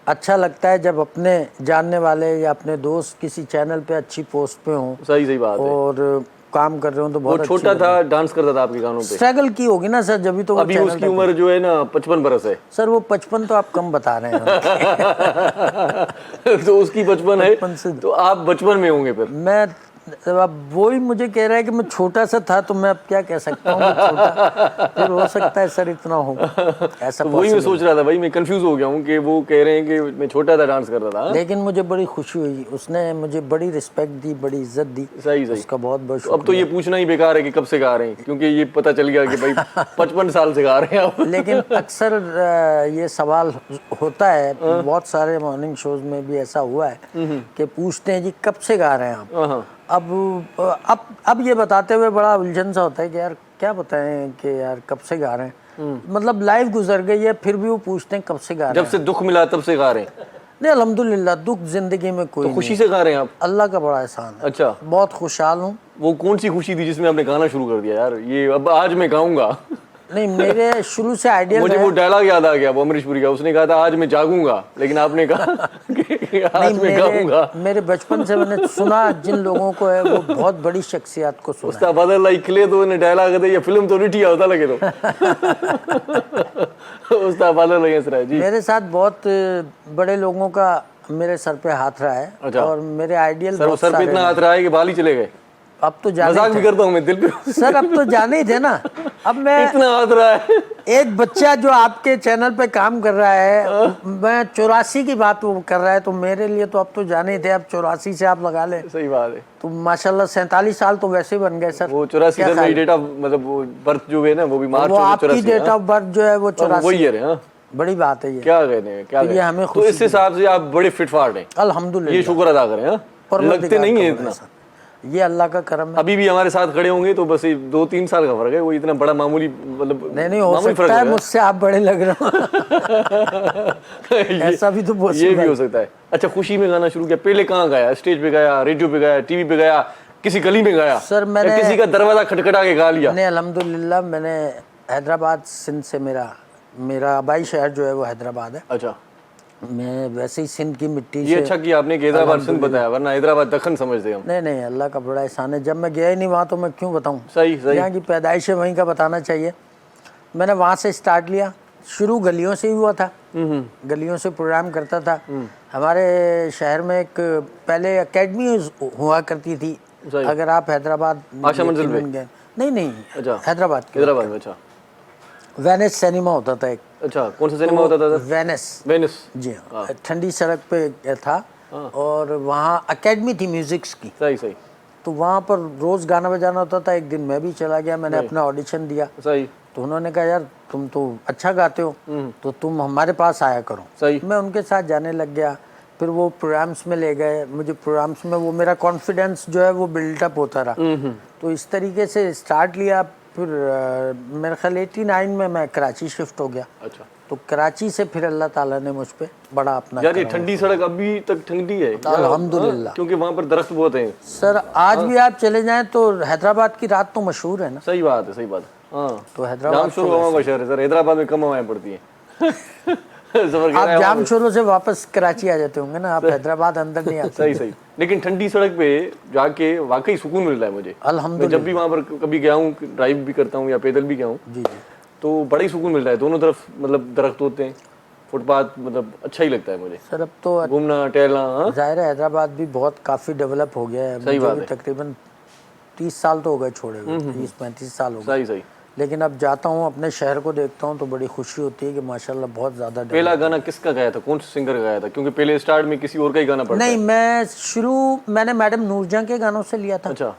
अच्छा लगता है जब अपने जानने वाले या अपने दोस्त किसी चैनल पे अच्छी पोस्ट पे हों सही बात है। और काम कर रहे हो तो वो बहुत छोटा था, डांस करता था आपके गानों पे। स्ट्रगल की होगी ना सर, जब भी तो वो अभी चैनल उसकी पे- उम्र जो है ना 55 बरस है। सर वो 55 तो आप कम बता रहे हैं। तो उसकी 55 है 55 से- तो आप बचपन में होंगे फिर। मैं अब वो ही मुझे कह रहा है कि मैं छोटा सा था, तो मैं अब क्या कह सकता हूँ, फिर हो सकता है सर इतना हो ऐसा। तो वही मैं सोच रहा था भाई, मैं कंफ्यूज हो गया हूँ कि वो कह रहे हैं कि मैं छोटा था डांस करता था। लेकिन मुझे बड़ी खुशी हुई, उसने मुझे बड़ी रिस्पेक्ट दी, बड़ी इज्जत दी। सही उसका बहुत बहुत तो अब तो ये पूछना ही बेकार है कि कब से गा रहे हैं, क्योंकि ये पता चल गया कि भाई 55 साल से गा रहे हैं आप। लेकिन अक्सर ये सवाल होता है, बहुत सारे मॉर्निंग शोज में भी ऐसा हुआ है कि पूछते हैं जी कब से गा रहे हैं आप। अब ये बताते हुए बड़ा उलझन सा होता है कि यार क्या बताएं कि यार कब से गा रहे हैं। मतलब लाइफ गुजर गई है फिर भी वो पूछते हैं कब से गा रहे हैं। जब से दुख मिला तब से गा रहे हैं? नहीं अल्हम्दुलिल्लाह, दुख जिंदगी में कोई तो खुशी से गा रहे हैं आप? अल्लाह का बड़ा एहसान है। अच्छा, बहुत खुशहाल हूँ। वो कौन सी खुशी थी जिसमें आपने गाना शुरू कर दिया यार, ये अब आज मैं गाऊंगा? नहीं मेरे शुरू से आइडिया मुझे वो डायलॉग याद आ गया वो अमरीशपुरी का, उसने कहा था आज मैं जागूंगा, लेकिन आपने कहा कि आज मैं गाऊंगा। मेरे बचपन से मैंने सुना जिन लोगों को है वो बहुत बड़ी शख्सियत को सुना। उस्ताद बादल लाई खिले तो ने डायलॉग दे ये फिल्म तो रिठी होता लगे तो। उस्ताद बादल लाई हंस रहा है जी। मेरे साथ बहुत बड़े लोगों का मेरे सर पे हाथ रहा है। अच्छा। और मेरे आइडियल सर, सर पे इतना हाथ रहा है कि बाल ही चले गए। अब तो जाने मजाक भी करता हूँ मैं दिल पे। सर अब तो जाने ही थे ना। अब मैं इतना हाथ रहा है। एक बच्चा जो आपके चैनल पे काम कर रहा है, मैं 84 की बात वो कर रहा है, तो मेरे लिए तो अब तो जाने ही थे। अब 84 से आप लगा ले, सही बात है। तो माशाल्लाह 47 साल तो वैसे ही बन गए सर। वो 84 क्या सर ख्याल मेरी डेट ऑफ मतलब वो बर्थ जो है ना वो भी मार्च वो आपकी 84 डेट ऑफ बर्थ जो है वो 84 वही है। हाँ बड़ी बात है ये। क्या कहने हैं, क्या तो ये कहने हैं? हमें तो खुशी इस हिसाब से आप बड़े फिट फाट हैं, अल्हम्दुलिल्लाह। ये शुक्र अदा करें। हाँ लगते नहीं है इतना, ये अल्लाह का करम है। अभी भी हमारे साथ खड़े होंगे तो बस 2-3 साल का फर्क है, वो इतना बड़ा मामूली मतलब नहीं हो सकता है मुझसे आप बड़े लग रहे हो। ऐसा भी तो ये भी हो सकता है। अच्छा, खुशी में गाना शुरू किया, पहले कहाँ गाया? स्टेज पे गाया, रेडियो पे गाया, टीवी पे गाया, किसी गली में गाया? सर मैंने किसी का दरवाजा खटखटा के गा लिया? नहीं अल्हम्दुलिल्लाह, मैंने हैदराबाद सिंध से मेरा आबाई शहर जो है वो हैदराबाद है। अच्छा, मैं वैसे ही सिंध की मिट्टी ये से। अच्छा किया आपने कि हैदराबाद सिंध बताया, वरना हैदराबाद दखन समझते हम। नहीं अल्लाह का बड़ा एहसान है, जब मैं गया ही नहीं वहाँ तो मैं क्यों बताऊँ। सही यहाँ की पैदाइश है वहीं का बताना चाहिए। मैंने वहाँ से स्टार्ट लिया, शुरू गलियों से ही हुआ था। गलियों से प्रोग्राम करता था। हमारे शहर में एक पहले एकेडमी हुआ करती थी, अगर आप हैदराबाद आशा मंजिल में? नहीं अच्छा, हैदराबाद में। अच्छा, वेनिस सिनेमा होता था एक। अच्छा, कौन सा सिनेमा होता था? वेनिस जी हाँ, ठंडी सड़क पे था। और वहाँ एकेडमी थी म्यूजिक्स की। सही तो वहाँ पर रोज गाना बजाना होता था। एक दिन मैं भी चला गया, मैंने अपना ऑडिशन दिया। सही। तो उन्होंने कहा यार तुम तो अच्छा गाते हो, तो तुम हमारे पास आया करो। सही। मैं उनके साथ जाने लग गया, फिर वो प्रोग्राम्स में ले गए मुझे। प्रोग्राम्स में वो मेरा कॉन्फिडेंस जो है वो बिल्डअप होता रहा। तो इस तरीके से स्टार्ट लिया। फिर मेरे ख्याल 89 में मैं कराची शिफ्ट हो गया। अच्छा तो कराची से फिर अल्लाह ताला ने मुझ पे बड़ा अपना यार, ये करम ठंडी सड़क अभी तक ठंडी है अल्हम्दुलिल्लाह। क्योंकि वहाँ पर दरख्त बहुत हैं। सर आज भी आप चले जाएं तो हैदराबाद की रात तो मशहूर है ना। सही बात है, सही बात है। हाँ, तो हैदराबाद जाम शुरू हवाओं का शहर है सर, हैदराबाद में कम हवाएं पड़ती हैं। सफर कर आप रहे हैं जाम शुरू से वापस कराची आ जाते होंगे ना, आप हैदराबाद अंदर नहीं आते। सही सही। लेकिन ठंडी सड़क पे जाके वाकई सुकून मिल रहा है मुझे। मैं अल्हम्दुलिल्लाह। जब भी वहाँ पर कभी गया हूँ, ड्राइव भी करता हूँ या पैदल भी गया हूँ, जी जी। तो बड़ा ही सुकून मिल रहा है। दोनों तरफ मतलब दरख्त होते हैं, फुटपाथ, मतलब अच्छा ही लगता है मुझे सर अब तो घूमना टहलना। हाँ जाहिर है हैदराबाद भी बहुत काफ़ी डेवलप हो गया है। सही मुझे बात भी है। तकरीबन 30 साल तो हो गए छोड़े हुए, 30-35 साल हो गए। सही सही। लेकिन अब जाता हूँ अपने शहर को देखता हूँ तो बड़ी खुशी होती है कि माशाल्लाह बहुत ज़्यादा पहला गाना किसका गाया था, कौन से सिंगर का गाया था? क्योंकि पहले स्टार्ट में किसी और का ही गाना पड़ता नहीं, है। मैंने मैडम नूरजहां के गानों से लिया था। अच्छा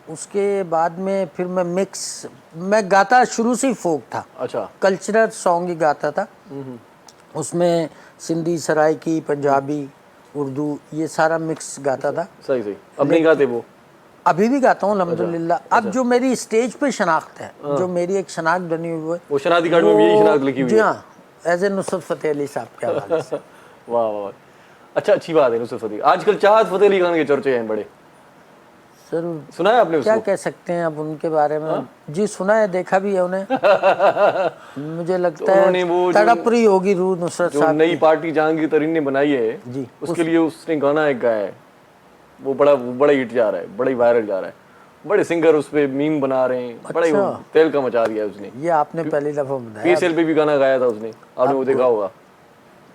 उसके बाद में फिर मैं गाता शुरू से ही फोक था, अच्छा कल्चरल सॉन्ग ही गाता था। उसमें सिंधी, सराइकी, पंजाबी, उर्दू ये सारा मिक्स गाता था। सही सही। अब नहीं गाते वो? अभी भी गाता हूँ अल्हम्दुलिल्लाह। अब जो मेरी स्टेज पे शनाख्त है, जो मेरी एक शनाख्त बनी हुई है, वो शनाख्ती कार्ड में भी यही शनाख्त लिखी हुई जी है? हाँ, एज ए नुसरत फतेह अली साहब के हवाले से। वाह वाह वाह। अच्छा, अच्छी बात है नुसरत फतेह। आजकल चाहत फतेह अली खान के चर्चे हैं बड़े, सर सुना है आपने क्या उसको? कह सकते हैं अब उनके बारे में? जी सुना है, देखा भी है उन्हें। मुझे लगता उन्होंने वो है जो- तड़प रही होगी रूह नुसरत जो साहब नई की। पार्टी जहांगीर तरीन ने बनाई है जी, उसके लिए उसने गाना एक गाया है, वो बड़ा हिट जा रहा है, बड़ा ही वायरल जा रहा है। बड़े सिंगर उस पे मीम बना रहे हैं, बड़ा ही अच्छा। तेल का मचा दिया है उसने। ये आपने पहली दफा बताया। पीएसएल पे भी गाना गाया था उसने, आपने वो देखा होगा।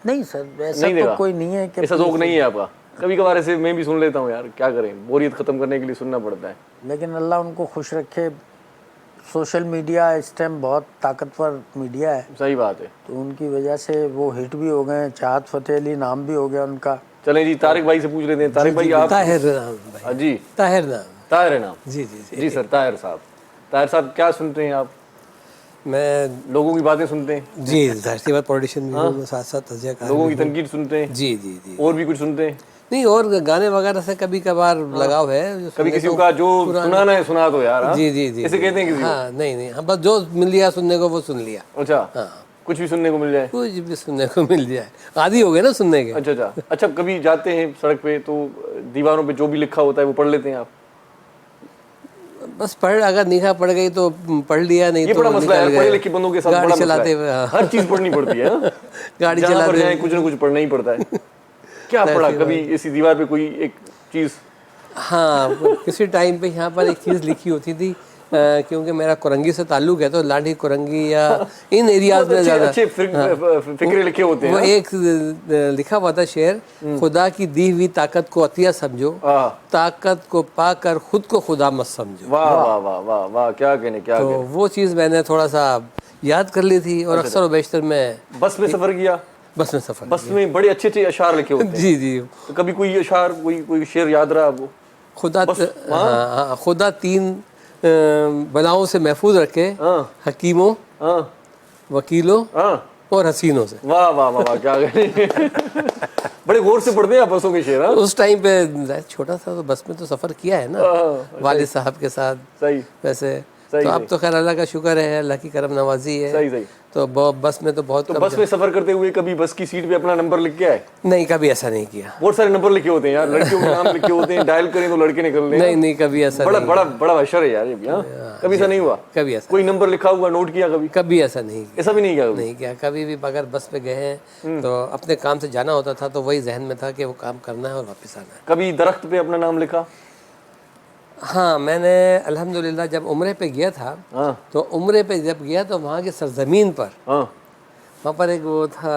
नहीं सर, ऐसा नहीं तो देखा? कोई नहीं है कि ऐसा शौक नहीं है आपका? कभी कभार ऐसे मैं भी सुन लेता हूँ यार, क्या करें, बोरियत खत्म करने के लिए सुनना पड़ता है। लेकिन अल्लाह उनको खुश रखे। सोशल मीडिया इस टाइम बहुत ताकतवर मीडिया है, सही बात है। तो उनकी वजह से वो हिट भी हो गए। चाहत फतेह अली नाम भी हो गया उनका। चलें जी, तारिक भाई से पूछ लेते हैं। तारिक भाई आप? ताहिर नाम भाई। हाँ जी, ताहिर नाम। ताहिर है नाम? जी जी जी। जी सर, ताहिर साहब। ताहिर साहब क्या सुनते हैं आप? मैं लोगों की बातें सुनते हैं? जी जाहिर सी बात पॉलिटिशियन भी हूँ, मैं साथ साथ तजियाकार लोगों भी की हूँ। तनकीद सुनते हैं? जी जी जी। और भी कुछ सुनते हैं? नहीं, और गाने वगैरह से कभी कभार लगाव है। जो कभी सुनने किसी को का जो पुराने- सुनाना है सुना दो यार। हाँ? जी जी जी ऐसे जी। कहते हैं किसी हाँ नहीं नहीं, हाँ बस जो मिल लिया सुनने को वो सुन लिया। को? अच्छा, हाँ, कुछ भी सुनने को मिल जाए? कुछ भी सुनने को मिल जाए, आदि हो गए ना सुनने के। अच्छा अच्छा अच्छा। कभी जाते हैं सड़क पे तो दीवारों पे जो भी लिखा होता है वो पढ़ लेते हैं आप? बस अगर निगाह पड़ गई तो पढ़ लिया, नहीं ये तो बड़ा मसला है निकल पढ़े गए। लिखे बंदों के साथ, गाड़ी बड़ा मसला चलाते है। हुए, हाँ। हर चीज पढ़नी पड़ती है। हाँ? गाड़ी जहाँ पर चलाते जाए हुए। कुछ ना कुछ पढ़ना ही पड़ता है। क्या पढ़ा कभी ऐसी दीवार पे कोई एक चीज? हाँ, किसी टाइम पे यहाँ पर एक चीज़ लिखी होती थी, क्योंकि मेरा कुरंगी से ताल्लुक है, तो लाठी कुरंगी या इन एरियाज में ज़्यादा अच्छे फिक्रे लिखे होते हैं। वो एक लिखा हुआ था शेर, खुदा की दी हुई ताकत को अतिया समझो, हाँ। ताकत को पाकर खुद को खुदा मत समझो। वाह वाह वाह वाह वाह, क्या कहने, क्या तो कहने। वो चीज़ मैंने थोड़ा सा याद कर ली थी, और अक्सर व बेशतर मैं बस में सफर किया? बस में सफ़र। बस में बड़े अच्छे अच्छे अशार लिखे होते हैं। जी जी। तो कभी कोई अशार, कोई शेर याद रहा आपको? खुदा हाँ, खुदा तीन बलाओं से महफूज रखे, हाँ हकीमों, हाँ वकीलों हाँ। और हसीनों से। वाह वाह वाह वाह, क्या कहने। बड़े गौर से पढ़ते हैं आप बसों के शेर? हाँ? उस टाइम पे छोटा सा तो बस में तो सफ़र किया है ना, वालिद साहब के साथ। सही वैसे सही, तो अब सही। तो खैर अल्लाह का शुक्र है, अल्लाह की करम नवाजी है। सही सही। तो बस में तो बहुत तो कम बस में सफर करते हुए कभी बस की सीट पे अपना नंबर लिख के आए? नहीं, कभी ऐसा नहीं किया। बहुत सारे नंबर लिखे होते हैं यार, लड़कियों के नाम लिखे होते हैं, डायल करें तो लड़के निकल रहे हैं। नहीं नहीं, कभी ऐसा बड़ा नहीं, बड़ा बड़ा अशर है यार ये भी। हाँ? कभी ऐसा नहीं हुआ? कभी ऐसा कोई नंबर लिखा हुआ नोट किया कभी? कभी ऐसा नहीं किया। ऐसा भी नहीं किया कभी? नहीं किया कभी भी। अगर बस पे गए हैं तो अपने काम से जाना होता था, तो वही जहन में था कि वो काम करना है और वापस आना है। कभी दरख्त पे अपना नाम लिखा? हाँ, मैंने अल्हम्दुलिल्लाह जब उम्रे पे गया था, हाँ तो उम्रे पे जब गया तो वहाँ की सरजमीन पर, हाँ वहाँ पर एक वो था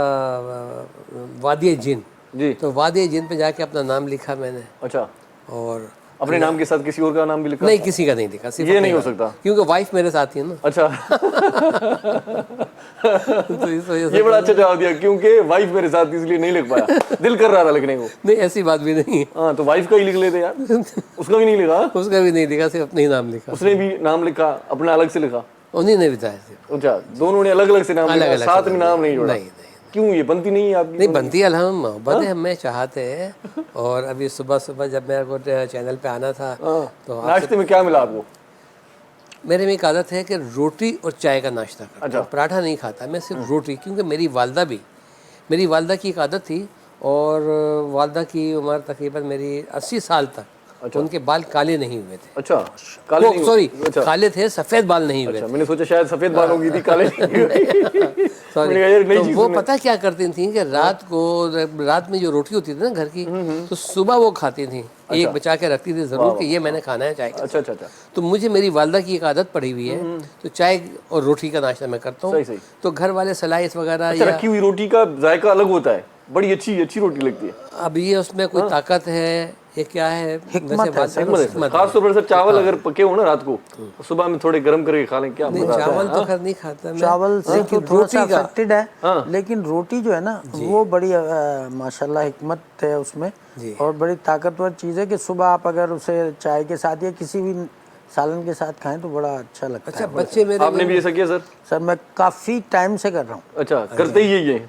वादी जिन, जी। तो वादी जिन पे जाके अपना नाम लिखा मैंने। अच्छा, और अपने नाम के साथ किसी और का नाम भी लिखा? नहीं, किसी का नहीं लिखा, सिर्फ ये अपने नहीं हो नाम। सकता? क्योंकि वाइफ मेरे साथ ही है ना। अच्छा। तो इस वजह से ये बड़ा अच्छा जवाब दिया, क्योंकि वाइफ मेरे साथ इसलिए नहीं लिख पाया, दिल कर रहा था लिखने को। नहीं, ऐसी बात भी नहीं है। हाँ, तो वाइफ का ही लिख लेते यार। उसका भी नहीं लिखा? उसका भी नहीं लिखा, सिर्फ अपने ही नाम लिखा। उसने भी नाम लिखा, अपना अलग से लिखा? उन्हीं ने बताया सिर्फ। अच्छा, दोनों ने अलग अलग से नाम लिखा, अलग-अलग साथ से में नाम नहीं जोड़ा? नहीं नहीं क्यों, ये बनती नहीं है आपकी? नहीं बनती, अल्हम्दुलिल्लाह मोहब्बत है, हमें चाहते हैं। और अभी सुबह सुबह जब मेरे को चैनल पे आना था, तो नाश्ते में क्या मिला आपको? मेरे में एक आदत है कि रोटी और चाय का नाश्ता करता अच्छा। हूँ। पराठा नहीं खाता मैं, सिर्फ रोटी, क्योंकि मेरी वालदा की एक आदत थी। और वालदा की उम्र तकरीबन मेरी 80 साल तक, उनके बाल काले नहीं हुए थे। अच्छा, काले नहीं सॉरी, अच्छा। काले थे, सफ़ेद बाल नहीं हुए अच्छा, थे। मैंने सोचा शायद सफेद बाल होगी थी, काले नहीं हुए। सॉरी। मैंने कहा, यार, नई तो चीज़ वो सुनने। पता क्या करती थी कि रात में जो रोटी होती थी ना घर की, तो सुबह वो खाती थी, एक बचा के रखती थी ज़रूर कि ये मैंने खाना है चाय के अच्छा अच्छा अच्छा, साथ। तो मुझे मेरी वालदा की एक आदत पड़ी हुई है, तो चाय और रोटी का नाश्ता मैं करता सही हूँ। सही। तो घर वाले स्लाइस वगैरह अच्छा, या रखी हुई रोटी का जायका अलग होता है, बड़ी अच्छी अच्छी रोटी लगती है। अब ये उसमें कोई ताकत है, ये क्या है, हिकमत वैसे है बात सर, हिकमत है सर। खास तौर पर सर चावल अगर पके हो ना रात को, तो सुबह में थोड़े गर्म करके खा लें, क्या नहीं, मजा आता है। चावल तो खैर नहीं खाता मैं, चावल से तो लेकिन थोड़ा सा रोटी का अफेक्टेड है, लेकिन रोटी जो है ना वो बड़ी माशाल्लाह हिकमत है उसमें, और बड़ी ताकतवर चीज़ है कि सुबह आप अगर उसे चाय के साथ या किसी भी सालन के साथ खाएं तो बड़ा अच्छा लगता अच्छा, है। बच्चे मेरे आपने भी ऐसा किया सर? सर मैं काफ़ी टाइम से कर रहा हूँ। अच्छा, करते ही यही है?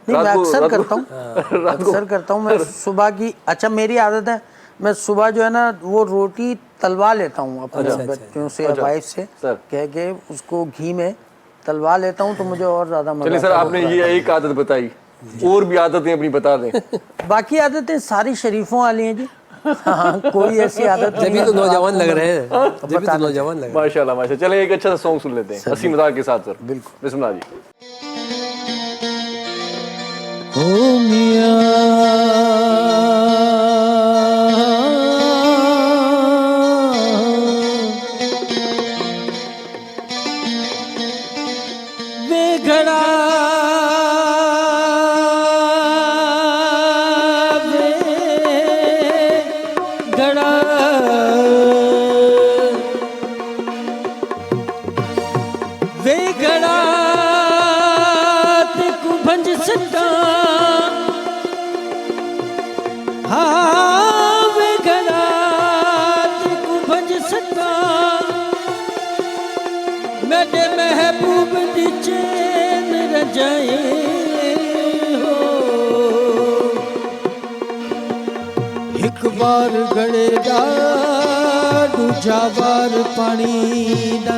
नहीं, मैं रात को- अक्सर रात को- करता हूँ, अक्सर करता हूँ मैं सुबह की। अच्छा, मेरी आदत है, मैं सुबह जो है ना वो रोटी तलवा लेता हूँ अपने बच्चों से या वाइफ से, सर। कह के उसको घी में तलवा लेता हूँ, तो मुझे और ज़्यादा मजा चलिए सर, आता है। आपने ये एक आदत बताई, और भी आदतें अपनी बता दें। बाकी आदतें सारी शरीफों वाली हैं जी। हाँ, कोई ऐसी आदत नहीं जब है तो जो नौजवान आपको लग रहे हैं, जब तो बताना नौजवान लग रहे हैं। माशाल्लाह माशाल्लाह। चले एक अच्छा सा सॉन्ग सुन लेते हैं, हंसी मजाक के साथ सर। बिल्कुल। बिस्मिल्लाह जी। हो मियां वे घड़ा वे घड़ा वे घड़ा ते को भंज सका, हाँ वे घड़ा ते को भंज सका, मेरे महबूब दी चैन रजाए हो। एक बार घड़े दा दूजा बार पानी दा,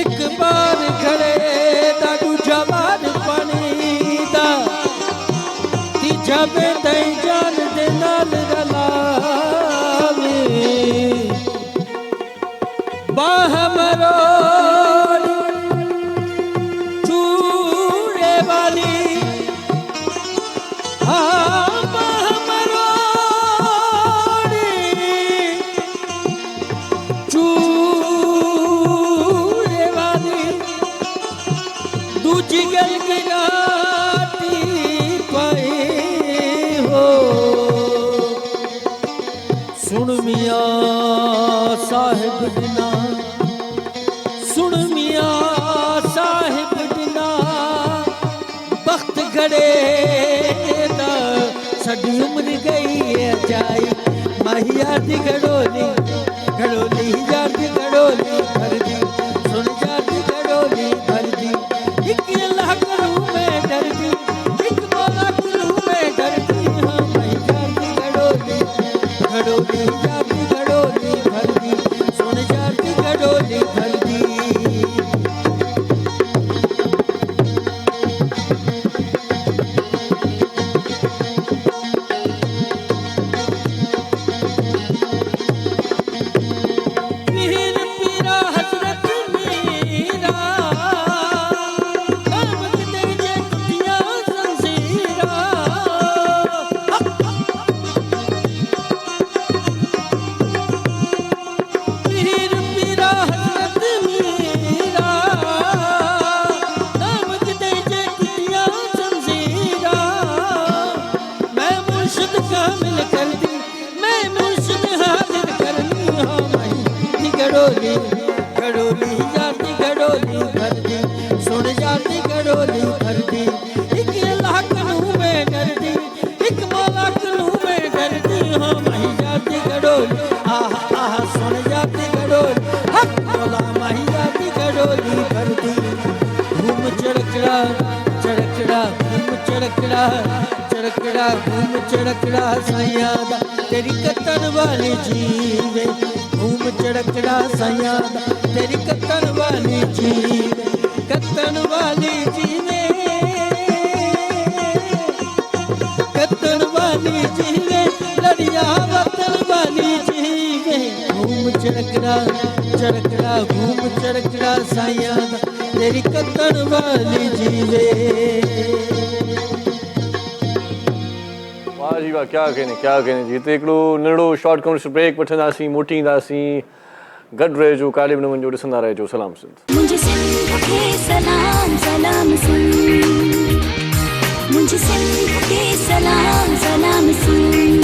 एक बार घड़े दा दूजा बार पानी दा, तीजा बेदई जान दे नाल रलावे, बाह मरोड़ चूड़े वाली, हाँ बाह मरोड़ चूड़े वाली, दूजी गल की गाती पाई हो। सुन मियां साहिब दिना, सुन मियां साहिब दिना, बख्त घड़े दा साडी उम्र गई है जाई, माहिया दी घड़ोली घड़ोली यार दी घड़ोली भर दी, सुन जा दी घड़ोली भर दी, एक अल्लाह करूं मैं डर दी, एक मौला करूं मैं डर दी, हाँ माहिया दी घड़ोली घड़ोली यार दी घड़ोली भर दी, सुन जा दी घड़ोली भर दी। पीर पीरा हजरत मीरा, कर्म दे जे टूटियां जंजीरा, पीर पीरा हजरत मीरा, कर्म दे जे टूटियां जंजीरा, मैं मुर्शिद कामिल कर दी, मैं मुर्शिद हाजिर करनी, हाँ माही दी घड़ोली घड़ोली जाती घड़ोली भर दी, सुन जाती घड़ोली भर दी, एक अल्लाह कनू में डर दी, एक मौला कनू में डर दी, हाँ माही जाती घड़ोली, आहा आहा सुन जाती घड़ोली, हक मौला माही जाती घड़ोली भर दी। घूम चड़कड़ा चड़कड़ा घूम चड़कड़ा चड़कड़ा घूम चड़कड़ा साइया दा, तेरी कतन वाली जीवे, घूम चढ़कड़ा साया तेरी कत्तन वाली जीवे कत्तन वाली जीवे कत्तन वाली जीवे लड़िया वतन वाली जीवे घूम चढ़कड़ा घूम चढ़कड़ा साया तेरी कत्तन वाली जीवे। वाह जी वाह, क्या कहने जी। तो हिकिड़ो नंढड़ो शॉर्ट कमर्शियल ब्रेक वठंदासीं, मोटींदासीं, गॾु रहिजो, काॾे बि न वञो, ॾिसंदा रहिजो सलाम सिंध। मुझे सिंध के सलाम सलाम सिंध मुझे सिंध के सलाम सलाम सिंध।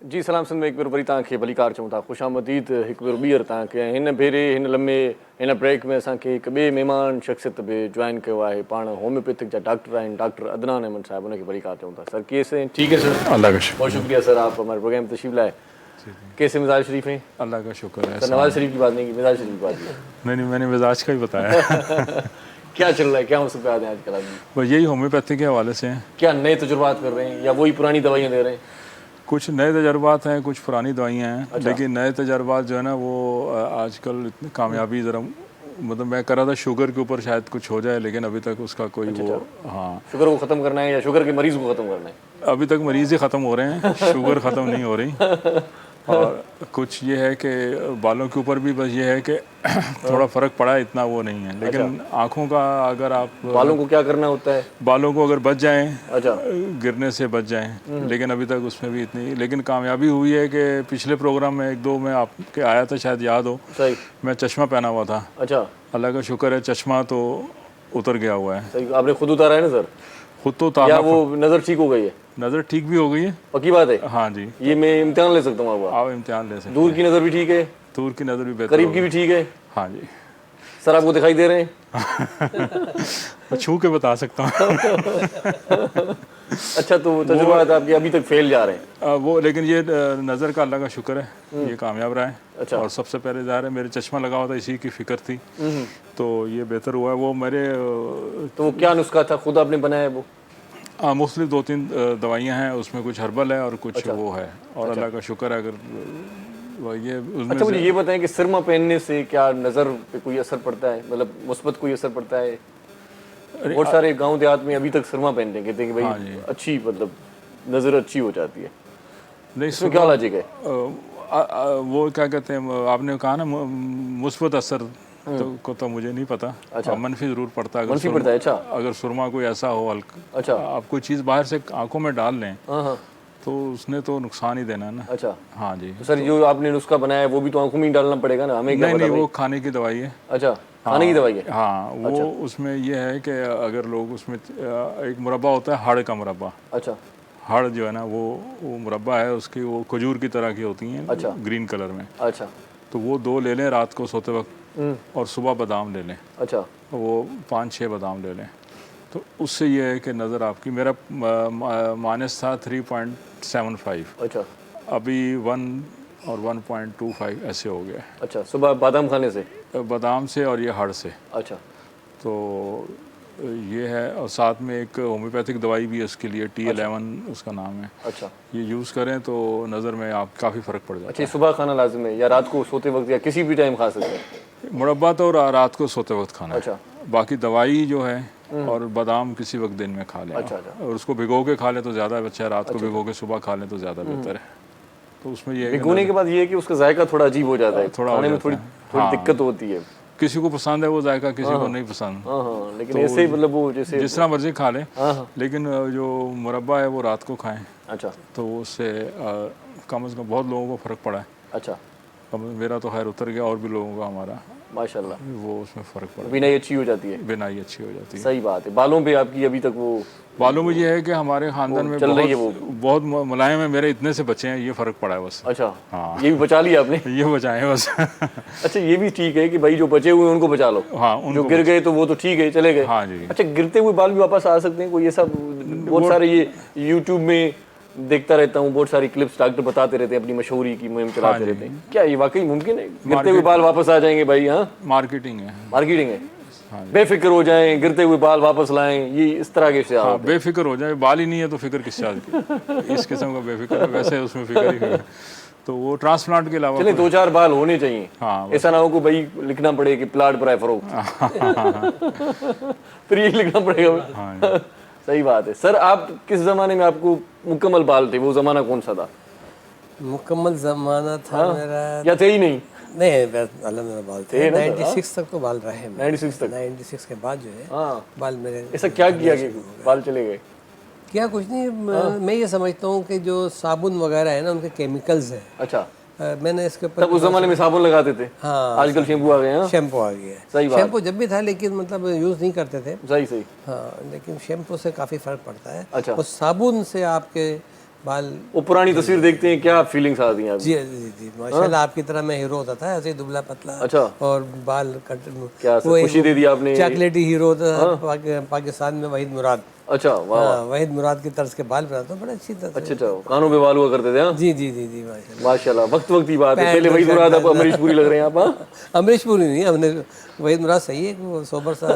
जी सलाम सिंध में हिकु भेरो वरी तव्हांखे भलीकार चऊं था, ख़ुशि आमदीद हिकु भेरो ॿीहर तव्हांखे। ऐं हिन भेरे हिन लम्हे हिन ब्रेक में असांखे हिकु ॿिए महिमान शख़्सियत बि जॉइन कयो आहे। पाण होम्योपैथिक जा डॉक्टर आहिनि, डॉक्टर अदनान अहमद साहब, उनखे भलीकार चऊं था। सर कैसे हैं? ठीक है सर, अल्लाह का शुक्र। बहुत शुक्रिया सर, आप हमारे प्रोग्राम में तशरीफ लाए। कैसे मिजाज शरीफ हैं? अल्लाह का शुक्र है। सर नवाज शरीफ की बात नहीं की, मिजाज शरीफ की बात की। नहीं, मैंने मिजाज का ही बताया। क्या चल रहा है, क्या मसले हैं आजकल आदमी? बस यही होम्योपैथी के हवाले से हैं। क्या नए तजुर्बात कर रहे हैं या वही पुरानी दवाइयाँ दे रहे हैं? कुछ नए तजर्बात हैं, कुछ पुरानी दवाइयाँ हैं। लेकिन नए तजर्बात जो है ना वो आजकल इतनी कामयाबी ज़रा, मतलब मैं कर रहा था शुगर के ऊपर शायद कुछ हो जाए, लेकिन अभी तक उसका कोई वो, हाँ, शुगर को ख़त्म करना है या शुगर के मरीज़ को ख़त्म करना है? अभी तक मरीज़ ही ख़त्म हो रहे हैं, शुगर ख़त्म नहीं हो रही। और कुछ ये है कि बालों के ऊपर भी बस ये है कि थोड़ा फ़र्क पड़ा है, इतना वो नहीं है। लेकिन आँखों का अगर आप, बालों को क्या करना होता है? बालों को अगर बच जाएं, अच्छा, गिरने से बच जाएं, लेकिन अभी तक उसमें भी इतनी, लेकिन कामयाबी हुई है कि पिछले प्रोग्राम में एक दो में आपके आया था, शायद याद हो, सही, मैं चश्मा पहना हुआ था। अच्छा, अल्लाह का शुक्र है चश्मा तो उतर गया हुआ है। सही। आपने खुद उतारा है ना सर? खुद तो या उतारना, वो नज़र ठीक हो गई है? नज़र ठीक भी हो गई है। पक्की बात है? हाँ जी, ये मैं इम्तिहान ले सकता हूँ आपका? आप इम्तिहान ले सकते हैं। दूर की नज़र भी ठीक है, दूर की नज़र भी बेहतर करीब हो की गई। भी ठीक है? हाँ जी, सर आपको दिखाई दे रहे हैं? मैं छू के बता सकता हूँ। अच्छा, तो तजुर्बात आपके अभी तक फेल जा रहे हैं? वो, लेकिन ये नज़र का अल्लाह का शुक्र है, ये कामयाब रहा है। अच्छा। और सबसे पहले ज़ाहिर है मेरे चश्मा लगा हुआ था, इसी की फ़िक्र थी, तो ये बेहतर हुआ है। वो मेरे तो वो क्या नुस्खा था, खुद आपने बनाया वो? मुख्तलिफ 2-3 दवाइयाँ हैं, उसमें कुछ हर्बल है और कुछ वो है, और अल्लाह का शुक्र है। अगर ये उसमें अच्छा, मुझे ये बताएं कि सिरमा पहनने से क्या नज़र पे कोई असर पड़ता है, मतलब मुस्बत कोई असर पड़ता है? बहुत सारे गांव देहात में अभी तक सिरमा पहनते हैं, कहते हैं कि भाई अच्छी, मतलब नज़र अच्छी हो जाती है। नहीं, इसमें क्या लॉजिक है? वो क्या कहते हैं, आपने कहा ना मुस्बत असर को तो मुझे नहीं पता। अच्छा, मनफी ज़रूर पड़ता है। मनफी पड़ता है? अच्छा, अगर सुरमा कोई ऐसा हो हल्का, अच्छा, आप कोई चीज़ बाहर से आंखों में डाल लें, हाँ, तो उसने तो नुकसान ही देना है ना। अच्छा, हाँ जी। तो सर जो आपने नुस्खा बनाया है वो भी तो आंखों में ही डालना पड़ेगा ना, हमें क्या पता? नहीं, वो खाने की दवाई है। अच्छा, खाने की दवाई है? हाँ, वो उसमें ये है कि अगर लोग उसमें एक मुरब्बा होता है, हाड़ का मुरब्बा। अच्छा, हाड़ जो है ना वो मुरब्बा है, उसकी वो खजूर की तरह की होती हैं। अच्छा, ग्रीन कलर में। अच्छा, तो वो 2 ले लें रात को सोते वक्त, और सुबह बादाम ले लें। अच्छा, वो 5-6 बादाम ले लें, तो उससे ये है कि नज़र आपकी, मेरा माइनस था 3.75, अच्छा, अभी 1 और 1.25 ऐसे हो गया। अच्छा, सुबह बादाम खाने से? बादाम से और ये हाड़ से। अच्छा, तो ये है, और साथ में एक होम्योपैथिक दवाई भी है उसके लिए, T11 उसका नाम है। अच्छा, ये यूज़ करें तो नज़र में आप काफ़ी फ़र्क पड़ जाता अच्छा, सुबह खाना लाजिम है या रात को सोते वक्त या किसी भी टाइम खा सकते हैं? है। मुरब्बा तो रात को सोते वक्त खाना है। अच्छा, बाकी दवाई जो है और बादाम किसी वक्त दिन में खा लें। अच्छा, अच्छा, और उसको भिगो के खा लें तो ज़्यादा अच्छा है, रात को भिगो के सुबह खा लें तो ज़्यादा बेहतर है। तो उसमें ये भिगोने के बाद ये है कि उसका जायका थोड़ा अजीब हो जाता है, थोड़ा खाने में थोड़ी दिक्कत होती है। किसी को पसंद है वो जायका, किसी को नहीं पसंद। हाँ, लेकिन ऐसे ही मतलब वो जैसे जिस तरह मर्जी खा लें, लेकिन जो मुरब्बा है वो रात को खाएं। अच्छा, तो उससे कम से कम बहुत लोगों को फ़र्क पड़ा है। अच्छा, मेरा तो खैर उतर गया, और भी लोगों का हमारा माशाल्लाह वो उसमें फ़र्क पड़ा, बिनाई अच्छी हो जाती है। बिनाई अच्छी हो जाती है। सही बात है। बालों पे आपकी अभी तक वो, बालों में ये है कि हमारे ख़ानदान में चल रही है वो, बहुत मुलायम है, मेरे इतने से बचे हैं, ये फ़र्क पड़ा है बस। अच्छा, हाँ, ये भी बचा लिया आपने? ये बचाए हैं बस। अच्छा, ये भी ठीक है कि भाई जो बचे हुए हैं उनको बचा लो। हाँ, जो गिर गए तो वो तो ठीक है, चले गए। हाँ जी। अच्छा, गिरते हुए बाल भी वापस आ सकते हैं कोई? ऐसा बहुत सारे ये यूट्यूब में देखता रहता हूँ, बहुत सारी क्लिप्स डॉक्टर बताते रहते हैं, अपनी मशहूरी की मुहिम चलाते रहते हैं। क्या ये वाकई मुमकिन है, गिरते हुए बाल वापस आ जाएंगे भाई? हाँ, मार्केटिंग है, मार्केटिंग है। बेफिक्र हो जाएं, गिरते हुए बाल वापस लाएं, ये इस तरह के से? हाँ, बेफिक्र हो जाए, बाल ही नहीं है तो फिक्र किस चीज़ की? इस किस्म का बेफिक्र है, वैसे उसमें फिक्र ही फिक्र। तो वो ट्रांसप्लांट के अलावा चले 2-4 बाल होने चाहिए। हाँ, ऐसा ना हो कि भाई लिखना पड़े कि प्लाट पर है फरोख्त। फिर ये लिखना पड़ेगा। हाँ। सही बात है। सर आप किस जमाने में आपको मुकम्मल बाल थे, वो जमाना कौन सा था? मुकम्मल ज़माना था मेरा, या थे ही नहीं? नहीं मेरा बाल थे 96 तक तो बाल रहे मेरे। 96 तक? 96 के बाद जो है हाँ। बाल मेरे ऐसा क्या किया कि बाल चले गए? क्या कुछ नहीं, मैं ये समझता हूँ कि जो साबुन वगैरह है ना उनके केमिकल्स हैं। अच्छा, मैंने इसके ऊपर तब उस जमाने में साबुन लगाते थे। हाँ, आजकल शैम्पू आ गए हैं। शैम्पू आ गया है। सही बात। शैम्पू जब भी था लेकिन मतलब यूज़ नहीं करते थे। सही। हाँ, लेकिन शैम्पू से काफ़ी फ़र्क पड़ता है। अच्छा। और साबुन से आपके बाल, वो पुरानी तस्वीर देखते हैं, क्या फीलिंग्स आती हैं आपकी? जी माशाल्लाह आपकी तरह मैं हीरो होता था, ऐसे ही दुबला पतला। अच्छा। और बाल कट, क्या सर, खुशी दे दी आपने। चॉकलेटी हीरो था पाकिस्तान में, वहीद मुराद। अच्छा, वाह। हाँ, वहीद मुराद की तर्ज के बाल बनाता बड़ा अच्छी तरह। अच्छा, कानों पे बाल हुआ करते थे। हाँ जी माशाल्लाह। माशाल्लाह, वक्त की बात है। पहले वही मुराद, अब अमरीश पुरी लग रहे हैं आप। हाँ? अमरीश पुरी नहीं, हमने वहीद मुराद सही है, वो सोबर सा।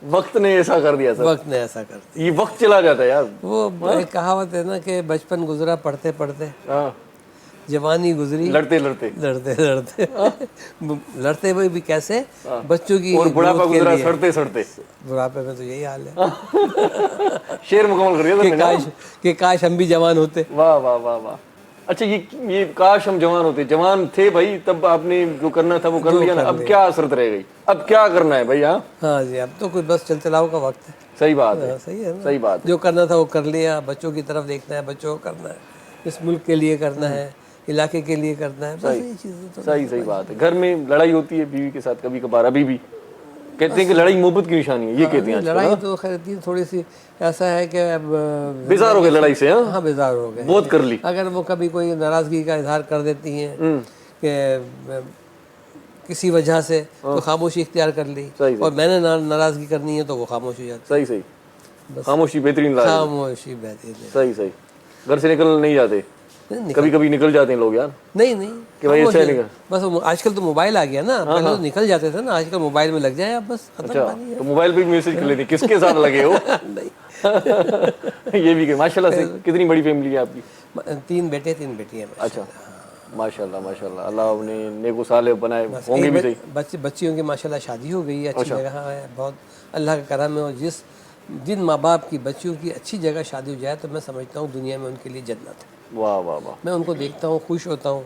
वक्त ने ऐसा कर दिया सर। वक्त ने ऐसा कर दिया। ये वक्त चला जाता है यार। वो एक कहावत है ना कि बचपन गुजरा पढ़ते पढ़ते, हाँ, जवानी गुजरी लड़ते लड़ते लड़ते हुए भी कैसे, बच्चों की और बुढ़ापा ग्रोथ के गुजरा लिए। सड़ते सड़ते। बुढ़ापे में तो यही हाल है शेर मुकम्मल कर दिया कि सर ने। काश हम भी जवान होते। वाह वाह वाह वाह। अच्छा, ये काश हम जवान होते। जवान थे भाई तब, आपने जो करना था वो कर लिया ना। अब क्या असरत रह गई? अब क्या करना है भाई? हाँ जी, अब तो कुछ बस चल चलाओ का वक्त है। सही बात है। सही है ना? सही बात है। जो करना था वो कर लिया, बच्चों की तरफ देखना है, बच्चों को करना है, इस मुल्क के लिए करना है, इलाके के लिए करना है, बस यही चीज़ें तो। सही बात है। घर में लड़ाई होती है बीवी के साथ कभी कभार, अभी भी कहते हैं कि लड़ाई मोहब्बत की निशानी है, ये कहते हैं। लड़ाई तो खैर थोड़ी सी ऐसा है कि अब बेजार हो गए लड़ाई से। हाँ, बेजार हो गए, बहुत कर ली। अगर वो कभी कोई नाराज़गी का इजहार कर देती हैं कि किसी वजह से, तो खामोशी इख्तियार कर ली। और मैंने नाराज़गी करनी है तो वो खामोश हो जाती। सही। खामोशी बेहतरीन इलाज है। खामोशी बेहतरीन है। सही। घर से निकल नहीं जाते? कभी कभी निकल जाते हैं लोग यार। नहीं कि भाई अच्छा निकल। बस आजकल तो मोबाइल आ गया ना, पहले तो निकल जाते थे ना, आजकल मोबाइल में लग जाए आप बस। अच्छा, तो मोबाइल पे भी मैसेज कर लेते किसके साथ लगे हो? ये भी माशाल्लाह से। कितनी बड़ी फैमिली है आपकी? 3 बेटे 3 बेटियां। अच्छा, माशाल्लाह अल्लाह ने नेको साले बनाए होंगे भी सही। बच्चियों की माशाल्लाह शादी हो गई है, अच्छी जगह है, बहुत अल्लाह का करम है। और जिन माँ बाप की बच्चियों की अच्छी जगह शादी हो जाए तो मैं समझता हूँ दुनिया में उनके लिए जन्नत है। वाह वाह वाह। मैं उनको देखता हूँ, खुश होता हूँ।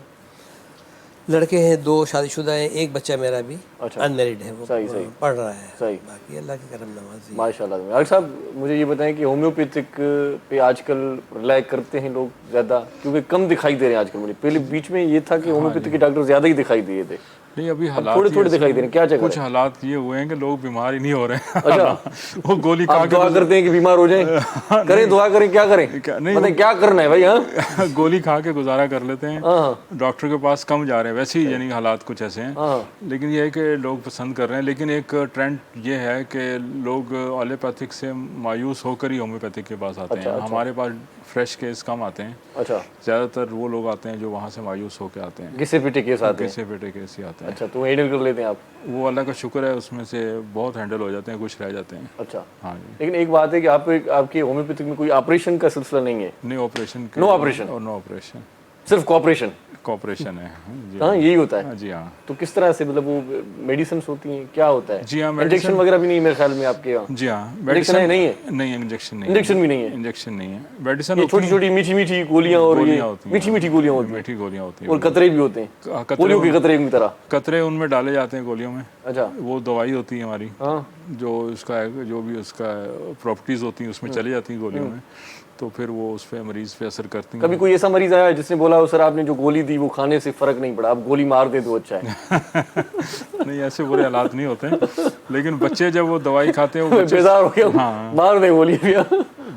लड़के हैं 2 शादीशुदा हैं, एक बच्चा मेरा भी अनमैरिड है, वो सही पढ़ रहा है। सही। बाकी अल्लाह की करम नवाज़ी। माशाल्लाह। डॉक्टर साहब मुझे ये बताएं कि होम्योपैथिक पे आजकल रिलाय करते हैं लोग ज़्यादा, क्योंकि कम दिखाई दे रहे हैं आजकल। मुझे पहले बीच में ये था कि होम्योपैथिक के डॉक्टर ज़्यादा ही दिखाई दिए थे। नहीं, अभी हालात थोड़े दिखाई दे रहे हैं। क्या चक्कर? कुछ हालात ये हुए हैं कि लोग बीमार ही नहीं हो रहे हैं। अच्छा। वो गोली खा के दुआ करते हैं कि बीमार हो जाएं। करें दुआ करें, क्या करें? मतलब क्या करना है भाई? हाँ, गोली खा के गुजारा कर लेते हैं, डॉक्टर के पास कम जा रहे हैं। वैसे ही यानी हालात कुछ ऐसे हैं। लेकिन ये है कि लोग पसंद कर रहे हैं। लेकिन एक ट्रेंड ये है कि लोग एलोपैथिक से मायूस होकर ही होम्योपैथिक के पास आते हैं। हमारे पास फ्रेश केस कम आते हैं। अच्छा। ज़्यादातर वो लोग आते हैं जो वहाँ से मायूस होकर आते हैं। घिसे पिटे केस आते हैं? घिसे पिटे केस ही आते हैं। अच्छा, तो हैंडल कर लेते हैं आप? वो अल्लाह का शुक्र है, उसमें से बहुत हैंडल हो जाते हैं, कुछ रह जाते हैं। अच्छा। हाँ जी। लेकिन एक बात है कि आपके होम्योपैथिक में कोई ऑपरेशन का सिलसिला नहीं है? नहीं, ऑपरेशन नो ऑपरेशन? और नो ऑपरेशन, सिर्फ कॉपरेशन? कॉपरेशन है जी। हाँ, यही होता है? जी हाँ। तो किस तरह से, मतलब वो मेडिसिन होती हैं, क्या होता है? जी हाँ, इंजेक्शन वगैरह भी नहीं मेरे ख्याल में आपके यहाँ? जी हाँ, मेडिसिन नहीं है? नहीं, इंजेक्शन नहीं, इंजेक्शन भी नहीं है? इंजेक्शन नहीं है, मेडिसिन छोटी छोटी मीठी मीठी गोलियाँ, और ये मीठी मीठी गोलियाँ होती हैं, मीठी गोलियाँ होती हैं, और कतरे भी होते हैं, पोलियो के कतरे की तरह? कतरे उनमें डाले जाते हैं गोलियों में। अच्छा। वो दवाई होती है हमारी, हाँ, जो भी उसका प्रॉपर्टीज होती हैं उसमें चली जाती हैं गोलियों में, तो फिर वो उस पर मरीज पे असर करती हैं। कभी कोई ऐसा मरीज आया जिसने बोला हो सर आपने जो गोली दी वो खाने से फर्क नहीं पड़ा, आप गोली मार दे तो अच्छा है? नहीं, ऐसे बुरे हालात नहीं होते हैं। लेकिन बच्चे जब वो दवाई खाते हैं, वो बेजार हो गया, हाँ, मार दे गोली भी।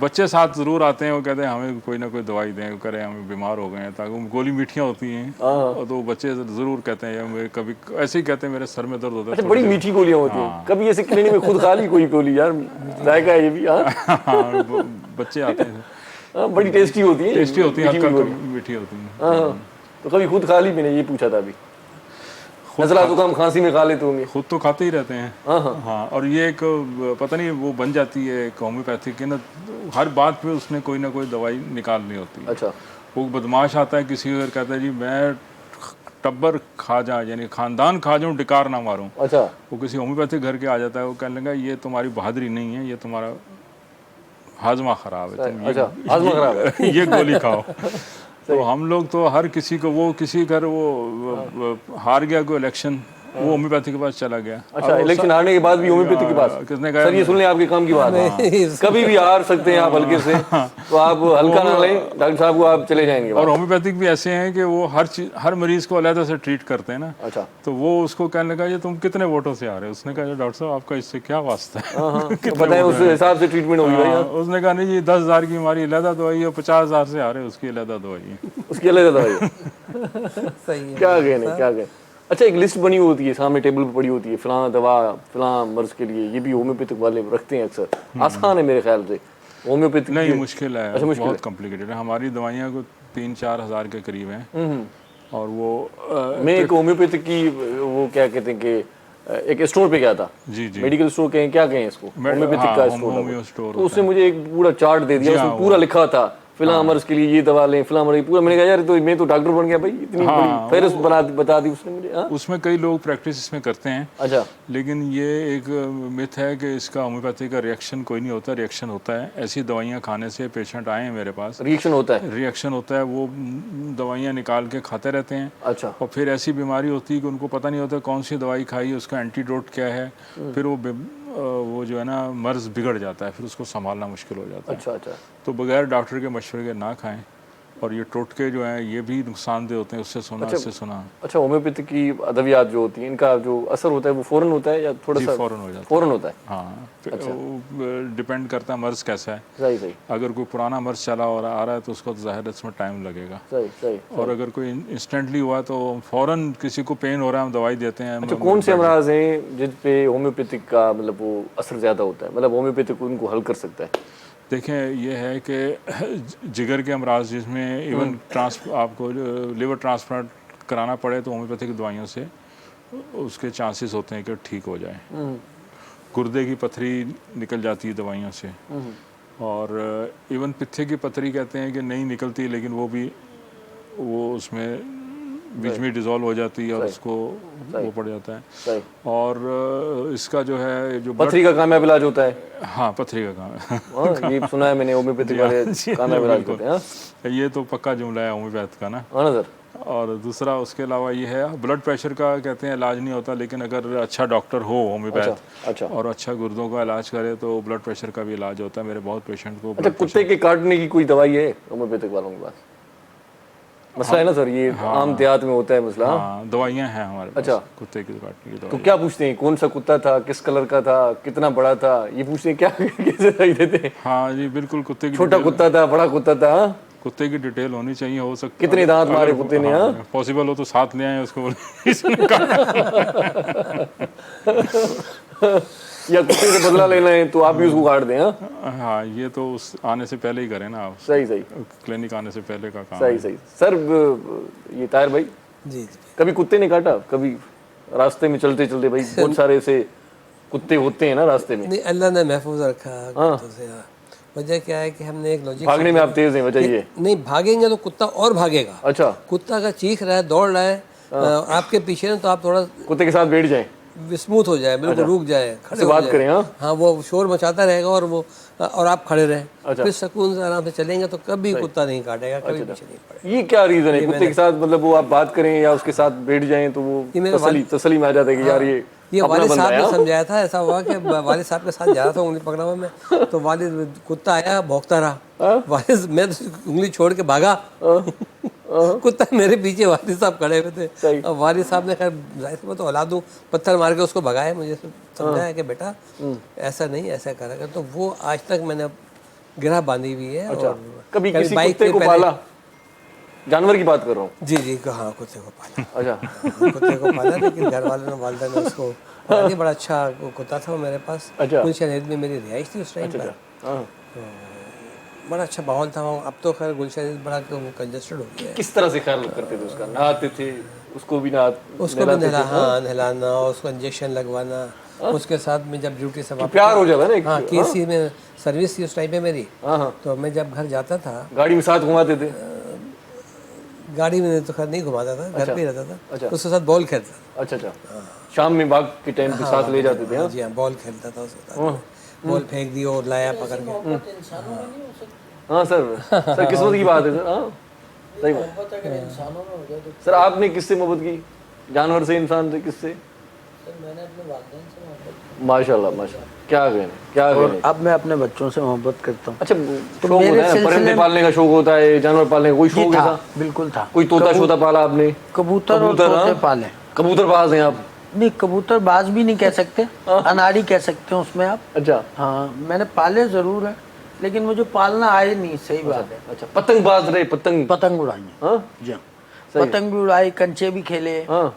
बच्चे साथ जरूर आते हैं, वो कहते हैं हमें कोई ना कोई दवाई दें, करें, हमें बीमार हो गए हैं, ताकि गोली मीठियाँ होती हैं, तो बच्चे जरूर कहते हैं, कभी ऐसे ही कहते हैं मेरे सर में दर्द होता है। अच्छा, बड़ी मीठी गोलियाँ होती हैं। कभी ऐसे क्लिनिक में खुद खा ली कोई गोली? यार जायका है ये भी। हाँ, बच्चे आते हैं, बड़ी टेस्टी होती है। टेस्टी होती है, हल्का मीठी होती है। हाँ, तो कभी खुद खा ली? मैंने ये पूछा था अभी। नज़ला जुकाम खांसी में खा लेते होंगे? खुद तो खाते ही रहते हैं। हाँ, और ये एक पता नहीं वो बन जाती है एक होम्योपैथिक की ना, हर बात पे उसने कोई ना कोई दवाई निकालनी होती है। अच्छा। वो बदमाश आता है किसी अगर कहता है जी मैं टब्बर खा जा यानी खानदान खा जाऊँ डिकार ना मारूं, अच्छा वो किसी होम्योपैथिक घर के आ जाता है, वो कहने लगा ये तुम्हारी बहादुरी नहीं है, ये तुम्हारा हाजमा खराब है, तुम अच्छा हाजमा खराब है ये गोली खाओ। तो हम लोग तो हर किसी को, वो किसी घर वो हार गया कोई इलेक्शन, वो होम्योपैथी के पास चला गया। अच्छा इलेक्शन हारने के बाद भी होम्योपैथी के पास? किसने कहा? सर ये सुन लें आपके काम की बात है, कभी भी हार सकते हैं आप हल्के से, तो आप हल्का ना लें, डॉक्टर साहब को आप चले जाएंगे। और होम्योपैथिक भी ऐसे हैं कि वो हर मरीज को अलग से ट्रीट करते हैं ना। अच्छा तो वो उसको कहने लगा ये तुम कितने वोटों से आ रहे हो? उसने कहा डॉक्टर साहब आपका इससे क्या वास्ता है? तो बताएं उस हिसाब से ट्रीटमेंट होगी भाई। उसने कहा नहीं जी 10,000 की हमारी अलहदा दवाई है, 50,000 से आ रहे उसकी अलहदा दवाई है। उसकी अलग दवाई सही है। क्या कहने क्या कहें। अच्छा एक लिस्ट बनी होती है सामने टेबल पे पड़ी होती है, फलां दवा फलां मर्ज के लिए, ये भी होम्योपैथिक वाले रखते हैं अक्सर। आसान है मेरे ख्याल से होम्योपैथिक? नहीं मुश्किल है। अच्छा, मुश्किल बहुत कॉम्प्लिकेटेड है। हमारी दवाइयाँ को 3-4 हज़ार के करीब हैं। और वो मैं एक होम्योपैथिक की वो क्या कहते हैं कि एक स्टोर पे गया था, जी जी मेडिकल स्टोर कहें क्या कहें इसको, होम्योपैथिक का होम्यो स्टोर स्टोर तो उसने मुझे एक पूरा चार्ट दे दिया, उसमें पूरा लिखा था फिलहाल मर्ज के लिए ये दवा लें, फिलहाल मर्ज पूरा। मैंने कहा यार तो मैं तो डॉक्टर बन गया भाई, इतनी बड़ी फेहरिस्त बता दी उसने मुझे। हाँ उसमें कई लोग प्रैक्टिस इसमें करते हैं। अच्छा लेकिन ये एक मिथ है कि इसका होम्योपैथी का रिएक्शन कोई नहीं होता। रिएक्शन होता है। ऐसी दवाइयाँ खाने से पेशेंट आए हैं मेरे पास, रिएक्शन होता है? रिएक्शन होता है। वो दवाइयाँ निकाल के खाते रहते हैं। अच्छा और फिर ऐसी बीमारी होती है कि उनको पता नहीं होता कौन सी दवाई खाई, उसका एंटीडोट क्या है। फिर वो जो है ना मर्ज बिगड़ जाता है, फिर उसको संभालना मुश्किल हो जाता है। अच्छा अच्छा तो बगैर डॉक्टर के मशवरे के ना खाएं। और ये टोटके जो हैं ये भी नुकसानदेह होते हैं, उससे सुना इससे सुना। अच्छा होम्योपैथिक की अद्वियात जो होती हैं इनका जो असर होता है वो फौरन होता है या थोड़ा सा? फौरन हो जाता है। फौरन होता है। हाँ डिपेंड करता है मर्ज कैसा है। सही सही अगर कोई पुराना मर्ज चला और आ रहा है तो उसको तो जाहिर है इसमें टाइम लगेगा। सही सही। और अगर कोई इंस्टेंटली हुआ तो फौरन किसी को पेन हो रहा है हम दवाई देते हैं। अच्छा कौन से अमराज हैं जिन पे होम्योपैथिक का मतलब वो असर ज़्यादा होता है, मतलब होम्योपैथिक उनको हल कर सकता है? देखें ये है कि जिगर के अमराज जिसमें इवन आपको लिवर ट्रांसप्लांट कराना पड़े तो होम्योपैथिक दवाइयों से उसके चांसेस होते हैं कि ठीक हो जाए। गुर्दे की पथरी निकल जाती है दवाइयों से। और इवन पित्ते की पथरी कहते हैं कि नहीं निकलती, लेकिन वो उसमें बीच में डिजोल्व हो जाती है और उसको वो पड़ जाता है। सही। और इसका जो है जो पथरी का कामयाब इलाज होता है? हाँ पथरी का काम है। हाँ ये सुना है मैंने, होम्योपैथिक वाले कामयाब इलाज करते हैं। हाँ ये तो पक्का जुमला है होम्योपैथ का ना। हाँ ना सर। और दूसरा उसके अलावा ये है ब्लड प्रेशर का कहते हैं इलाज नहीं होता, लेकिन अगर अच्छा डॉक्टर हो होम्योपैथ अच्छा और अच्छा गुर्दों का इलाज करे तो ब्लड प्रेशर का भी इलाज होता है। मेरे बहुत पेशेंट को अच्छा कुत्ते के काटने की कोई दवाई है होम्योपैथिक वालों के पास? मसला है ना सर, ये आम देहात में होता है मसला। हाँ दवाइयाँ हैं हमारे पास। अच्छा कुत्ते की काटने की तो दवाई। क्या पूछते हैं, कौन सा कुत्ता था, किस कलर का था, कितना बड़ा था, ये पूछते हैं क्या? कैसे दवाई देते हैं? हाँ जी बिल्कुल। कुत्ते की छोटा कुत्ता था, बड़ा कुत्ता था? हाँ? कुत्ते की डिटेल होनी चाहिए। हो सकता कितने दांत मारे कुत्ते ने? हाँ पॉसिबल हो तो साथ ले आए उसको बोले इसने या कुत्ते से बदला लेना है तो आप भी उसको काट दें? हाँ ये तो उस आने से पहले ही करें ना आप। सही सही क्लिनिक आने से पहले का काम सही सही। सर ये ताहिर भाई जी जी। कभी कुत्ते ने काटा? कभी रास्ते में चलते चलते भाई बहुत सारे ऐसे कुत्ते होते हैं ना रास्ते में? नहीं अल्लाह ने महफूज रखा कुत्तों से। हाँ वजह क्या है कि हमने एक लॉजिक, भागने में आप तेज हैं, बताइए। नहीं भागेंगे तो कुत्ता और भागेगा। अच्छा कुत्ता अगर चीख रहा है दौड़ रहा है आपके पीछे ना, तो आप थोड़ा कुत्ते के साथ बैठ जाएं, स्मूथ हो जाए, बिल्कुल रुक जाए, खड़े हो बात जाए। करें। हाँ हाँ वो शोर मचाता रहेगा और आप खड़े रहें। अच्छा। फिर सुकून से आराम से चलेंगे तो कभी कुत्ता नहीं काटेगा, कभी पीछे नहीं पड़ेगा। ये क्या रीजन है कुत्ते के साथ, मतलब वो आप बात करें या उसके साथ बैठ जाएं तो वो तसली में आ जाता है कि यार ये वालिद साहब ने समझाया था। ऐसा हुआ कि वालिद साहब के साथ जा रहा था उंगली पकड़ा हुआ मैं, तो वालिद कुत्ता आया भौंकता रहा। वालिद मैं तो उंगली छोड़ के भागा, कुत्ता मेरे पीछे वालिद साहब खड़े हुए थे। अब वालिद साहब ने खैर जाहिर मैं तो औलाद हूँ, पत्थर मार के उसको भगाया, मुझे समझाया कि बेटा ऐसा नहीं ऐसा करेगा। तो वो आज तक मैंने गिरह बांधी हुई है। और कभी किसी कुत्ते को पाला? जानवर की बात कर रहा हूँ। जी जी हाँ कुत्ते को पाला। अच्छा कुत्ते को पाला, लेकिन घर वालों ने वालदा ने उसको पाला। बड़ा अच्छा कुत्ता था वो मेरे पास। अच्छा। गुलशन ईद में मेरी रिहाइश थी उस टाइम पर। बड़ा अच्छा माहौल था वहाँ। अब तो खैर गुलशन ईद बड़ा कंजस्टेड हो गया है। किस तरह से ख्याल करते थे उसका? नहाते थे उसको भी? उसको भी नहलाना, उसको इंजेक्शन लगवाना, उसके साथ में जब ड्यूटी से वापस प्यार हो जाता है ना। हाँ केसी में सर्विस थी उस टाइम पे मेरी। तो मैं जब घर जाता था गाड़ी में साथ घुमाते थे? गाड़ी में तो खैर नहीं घुमाता था, घर पे ही रहता था। अच्छा। उसके साथ बॉल खेलता था। अच्छा अच्छा, शाम में बाग के टाइम पे साथ ले जाते थे। हाँ जी हाँ, बॉल खेलता था उसके साथ। बॉल फेंक दी और लाया पकड़ के। हाँ सर, सर किस्मत की बात है सर। हाँ सही बात। इंसानों में हो जाए तो सर आपने किससे मोहब्बत की, जानवर से, इंसान से, किससे? मैंने अपने वालिदैन से मोहब्बत माशाल्लाह माशाल्लाह, क्या कहने, क्या और कहने। अब मैं अपने बच्चों से मोहब्बत करता हूँ। अच्छा, तो शौक मेरे होता है, सिलसिले परिंदे में- पालने का शौक होता है, जानवर पालने का कोई जी शौक है था, ऐसा? बिल्कुल था। कोई तोता शोता पाला आपने? कबूतर और हाँ? तोते पाले। कबूतर बाज हैं आप? नहीं, कबूतर बाज भी नहीं कह सकते, अनाड़ी कह सकते हैं उसमें आप। अच्छा हाँ, मैंने पाले जरूर है, लेकिन मुझे पालना आए नहीं। सही बात है। अच्छा, पतंग बाज रहे, पतंग? पतंग उड़ाई हाँ जी हाँ। सही है। पतंग भी उड़ाई, कंचे भी खेले। हाँ,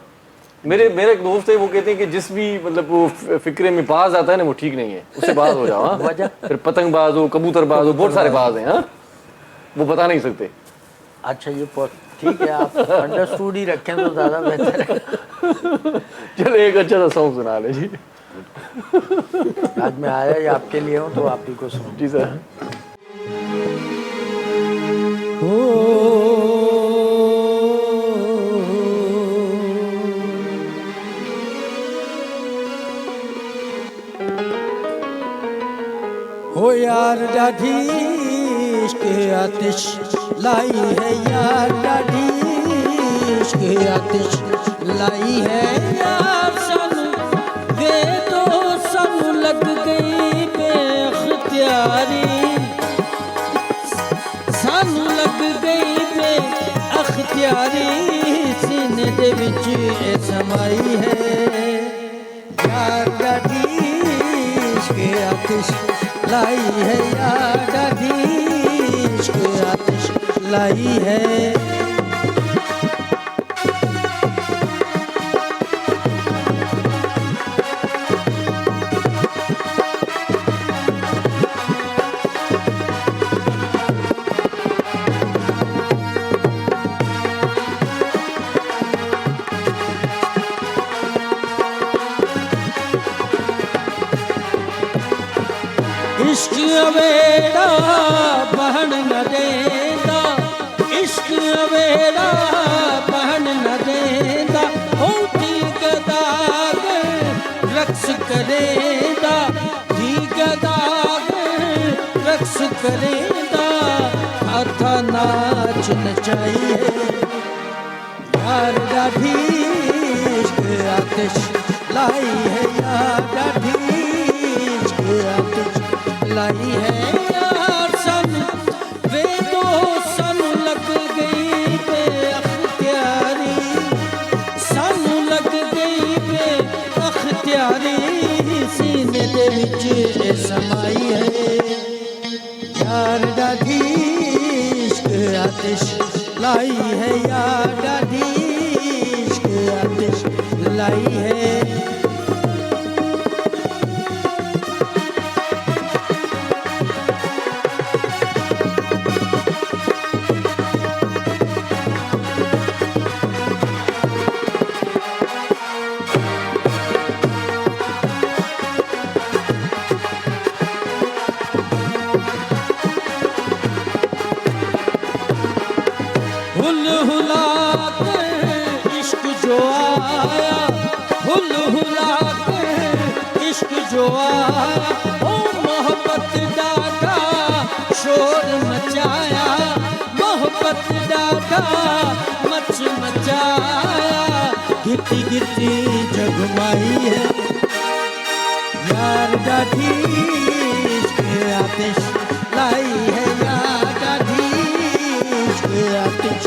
मेरे एक दोस्त है, वो कहते हैं कि जिस भी मतलब वो फिक्रे में बाज आता है ना, वो ठीक नहीं है, उससे बाज हो जाओ। हाँ? वजह? फिर पतंग बाज हो, कबूतर बाज हो, बहुत सारे बाज हैं। हाँ, वो बता नहीं सकते। अच्छा, ये ठीक है, आप अंडरस्टूड ही रखें तो ज़्यादा बेहतर है। चलो एक अच्छा सा सॉन्ग सुना ले जी। आज मैं आया ही आपके लिए हूँ, तो आप ही को सुनो। जी सर। हो यार ॾाढी इश्क आतिश लाई है, यार ॾाढी इश्क आतिश लाई है, यार सानू वे तो सानू लग गई बेअख्तियारी, सानू लग गई बेअख्तियारी, सीने दे विच ए समाई है, यार ॾाढी इश्क आतिश लाई है, यार ॾाढी इश्क आतिश लाई है। इश्क अवेड़ा बहन न देंदा, इश्क अवेड़ा बहन न देंदा, होती गदाग रक्स करेंदा, धी गदाग रक्स करेंदा, हाथा नाच नचाई है, यार ॾाढी इश्क आतिश लाई है, यार ॾाढी इश्क आतिश लाई है, यार सन वे तो सानू लग गई बेअख्तियारी, सानू लग गई बेअख्तियारी, सीने दे विच ए समाई है, यार ॾाढी इश्क आतिश लाई है, यार ॾाढी इश्क आतिश लाई है। हुल हुला के इश्क जो आया, हुल हुला के इश्क जो आया, ओ मोहब्बत डाका शोर मचाया, मोहब्बत डाका मच मचाया, गिटी गिटी जगमाई है, यार ॾाढी इश्क आतिश लाई है, यार ॾाढी इश्क आतिश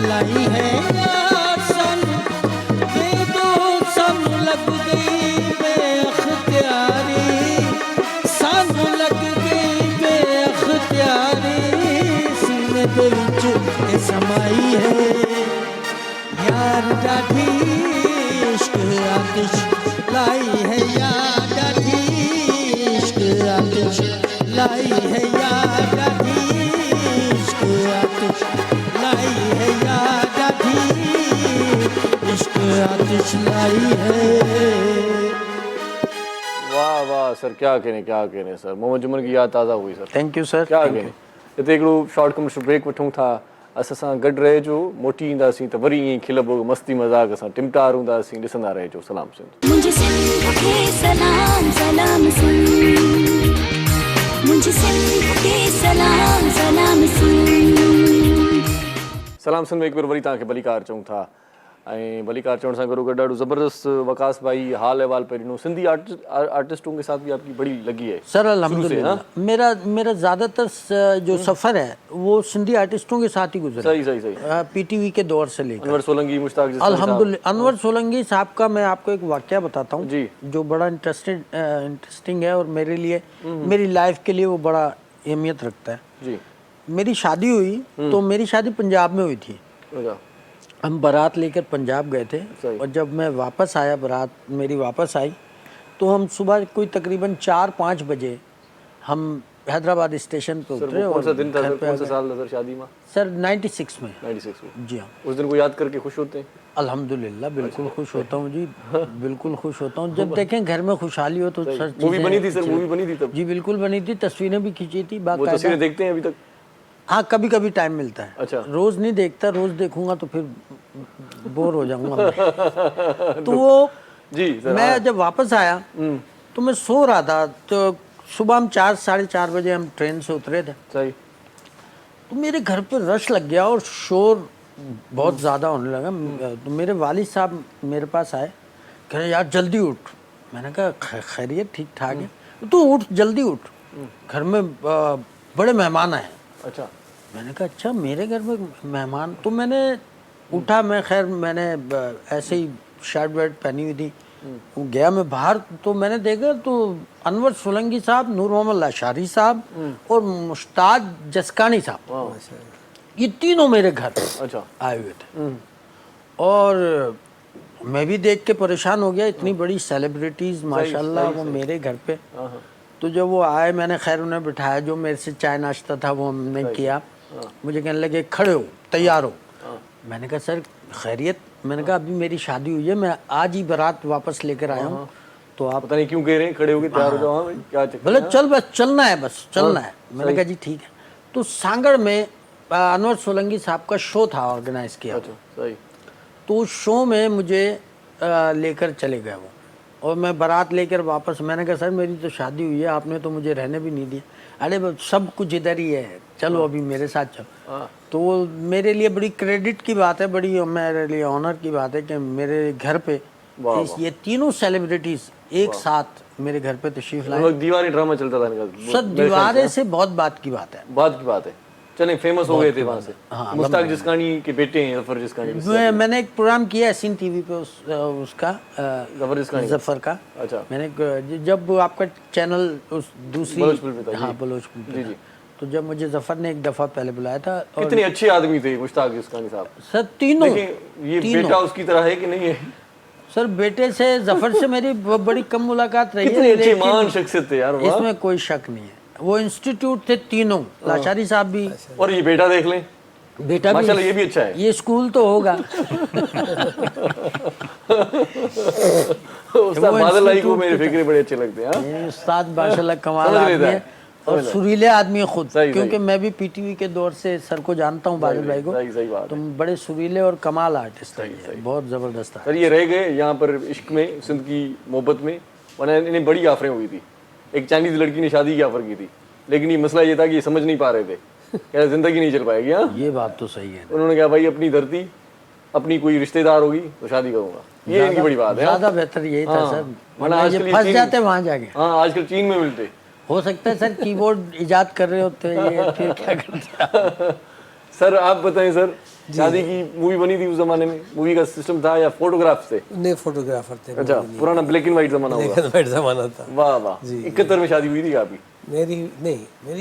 लाई है, यार सन वे तो सानू लग गई बेअख्तियारी, सानू लग गई बेअख्तियारी, सीने दे विच ए समाई है, यार ॾाढी इश्क आतिश लाई है, यार ॾाढी इश्क आतिश लाई है, यार ॾाढी इश्क आतिश लाई है, यार ॾाढी इश्क आतिश लाई है। वाह वाह सर, क्या कहने, क्या कहने सर, मोहम्मद जुमन की याद ताज़ा हुई सर। Thank you sir. क्या कहने। हिते हिकिड़ो शॉर्ट कमर्शियल ब्रेक वठूं था, असां सां गॾु रहिजो, मोटी ईंदासीं त वरी ईअं खिलबो मस्ती मज़ाक असां टिमटार हूंदासीं, ॾिसंदा रहिजो सलाम सिंध। मुझे सिंध के सलाम सलाम सिंध, मुझे सिंध के सलाम सलाम सिंध। सलाम सिंध में हिकु बार वरी तव्हांखे भलीकार चऊं था ऐं भलीकार चवण सां गॾोगॾु ॾाढो ज़बरदस्त वकास भाई हाल अहवाल पे ॾिनो। सिंधी आर्टिस्टों के साथ भी आपकी बड़ी लगी है सर शुरू से, अल्हम्दुलिल्लाह हाँ? मेरा ज़्यादातर जो सफ़र है वो सिंधी आर्टिस्टों के साथ ही गुजरा। सही सही सही। पीटीवी के दौर से लेकर अनवर सोलंकी, मुश्ताक जिस्तानी साहब। अल्हम्दुलिल्लाह। अनवर सोलंकी साहब का मैं आपको एक वाकया बताता हूँ जी। जो बड़ा इंटरेस्टिंग है और मेरे लिए, मेरी लाइफ के लिए वो बड़ा अहमियत रखता है। जी। मेरी शादी हुई तो मेरी शादी पंजाब में हुई थी। अच्छा। हम बारात लेकर पंजाब गए थे सही। और जब मैं वापस आया, बारात मेरी वापस आई, तो हम सुबह कोई तकरीबन 4-5 बजे हम हैदराबाद स्टेशन पे सर उतरे। वो कौन सा और दिन था घर सर, पे कौन आ सा गए। साल था सर शादी में? सर 96 में। 96 में। जी हाँ, उस दिन को याद करके खुश होते हैं? अल्हम्दुलिल्लाह बिल्कुल खुश होता हूँ जी, बिल्कुल खुश होता हूँ। जब देखें घर में खुशहाली हो तो सर मूवी चीज़ें बनी थी सर, अच्छी मूवी बनी थी तब? जी बिल्कुल बनी थी, तस्वीरें भी खींची थी वो बाकायदा। तस्वीरें देखते हैं अभी तक? हाँ कभी कभी टाइम मिलता है। अच्छा। रोज नहीं देखता, रोज देखूंगा तो फिर बोर हो जाऊंगा मैं। तो वो जी सर। मैं जब वापस आया तो मैं सो रहा था, तो सुबह हम 4-4:30 बजे हम ट्रेन से उतरे थे, सही। तो मेरे घर पे रश लग गया और शोर बहुत ज़्यादा होने लगा। तो मेरे वालिद साहब मेरे पास आए, कह रहे यार जल्दी उठ। मैंने कहा खैरियत ठीक ठाक है? तू उठ, जल्दी उठ, घर में बड़े मेहमान आए। अच्छा। मैंने कहा अच्छा मेरे घर में मेहमान? तो मैंने उठा, मैं खैर मैंने ऐसे ही शर्ट वर्ट पहनी हुई थी, गया मैं बाहर, तो मैंने देखा तो अनवर सोलंकी साहब, नूर मोहम्मद लाशारी साहब और मुश्ताक जस्कानी साहब, ये तीनों मेरे घर अच्छा। आए हुए थे। और मैं भी देख के परेशान हो गया, इतनी बड़ी सेलिब्रिटीज़ माशाल्लाह वो मेरे घर पे। तो जब वो आए मैंने खैर उन्हें बिठाया, जो मेरे से चाय नाश्ता था वो हमने किया। मुझे कहने लगे खड़े हो, तैयार हो। मैंने कहा सर खैरियत? मैंने कहा अभी मेरी शादी हुई है, मैं आज ही बारात वापस लेकर आया हूँ, तो आप पता नहीं क्यों कह रहे हैं खड़े होके तैयार हो जाओ। हाँ भाई, क्या चक्कर बोले है? चल बस चलना है, बस चलना है। मैंने कहा जी ठीक है। तो सांगड़ में अनवर सोलंकी साहब का शो था ऑर्गेनाइज किया, अच्छा सही। तो उस शो में मुझे लेकर चले गए वो, और मैं बारात लेकर वापस। मैंने कहा सर मेरी तो शादी हुई है, आपने तो मुझे रहने भी नहीं दिया। अरे सब कुछ इधर ही है, चलो अभी मेरे साथ चलो। तो वो मेरे लिए बड़ी क्रेडिट की बात है, बड़ी मेरे लिए ऑनर की बात है कि मेरे घर पे ये तीनों सेलिब्रिटीज एक साथ मेरे घर पे तशरीफ लाए। दीवारी ड्रामा चलता था इनका। सर दीवारे से बहुत बात की बात है। बात की बात है। चलें फेमस हो गए थे वहाँ से। हाँ, मुश्ताक जिस्कानी के बेटे हैं जफर जिस्कानी। मैंने एक प्रोग्राम किया एसिन टीवी पे उसका जफर जिस्कानी जफर का। अच्छा। मैंने जब आपका चैनल उस दूसरी बलोचपुर पे था, हाँ जी। बलोचपुर पे जी, था। जी। तो जब मुझे जफर ने एक दफ़ा पहले बुलाया था, और कितने अच्छे आदमी थे मुश्ताक जिस्कानी साहब। सर तीनों लेकिन ये बेटा उसकी तरह है कि नहीं है? सर बेटे से जफर से मेरी बड़ी कम मुलाकात रही कितने है, अच्छे लेकिन मान शख्सियत थे यार। वाह। इसमें कोई शक नहीं है। वो इंस्टीट्यूट थे तीनों, लाशारी साहब भी, और ये बेटा देख लें, बेटा भी, माशाल्लाह ये भी अच्छा है। ये स्कूल तो होगा। उस्ताद बादल भाई को मेरे फिक्रे बड़े अच्छे लगते हैं। हाँ? ये उस्ताद माशाल्लाह कमाल समझ आदमी लेता है है, और सुरीले आदमी है खुद। सही, क्योंकि सही। मैं भी पीटीवी के दौर से सर को जानता हूँ, बादल भाई को। सही बात तुम बड़े सुरीले और कमाल आर्टिस्ट हैं, बहुत ज़बरदस्त है। सर ये रह गए यहाँ पर इश्क में, सिंध की मोहब्बत में, वरना इन्हें बड़ी आफरें हुई थी। एक चाइनीज लड़की ने शादी की ऑफर की थी, लेकिन ये मसला ये था कि ये समझ नहीं पा रहे थे, क्या जिंदगी नहीं चल पाएगी। हाँ, ये बात तो सही है। उन्होंने कहा भाई अपनी धरती, अपनी कोई रिश्तेदार होगी तो शादी करूंगा, ये इनकी बड़ी बात है। हाँ? ज़्यादा बेहतर यही था हाँ, सर, वरना वरना ये आजकल ये फंस चीन- जाते वहाँ जाके। हाँ आजकल चीन में मिलते। हो सकता है सर कीबोर्ड इजाद कर रहे होते ये, फिर क्या करते। सर आप बताएं सर, शादी की मूवी बनी थी उस जमाने में, मूवी का सिस्टम था या फोटोग्राफ से? नहीं फोटोग्राफर थे। अच्छा, पुराना ब्लैक एंड व्हाइट जमाना होगा। ब्लैक एंड व्हाइट जमाना था। वाह वाह। 71 में शादी हुई थी आपकी? मेरी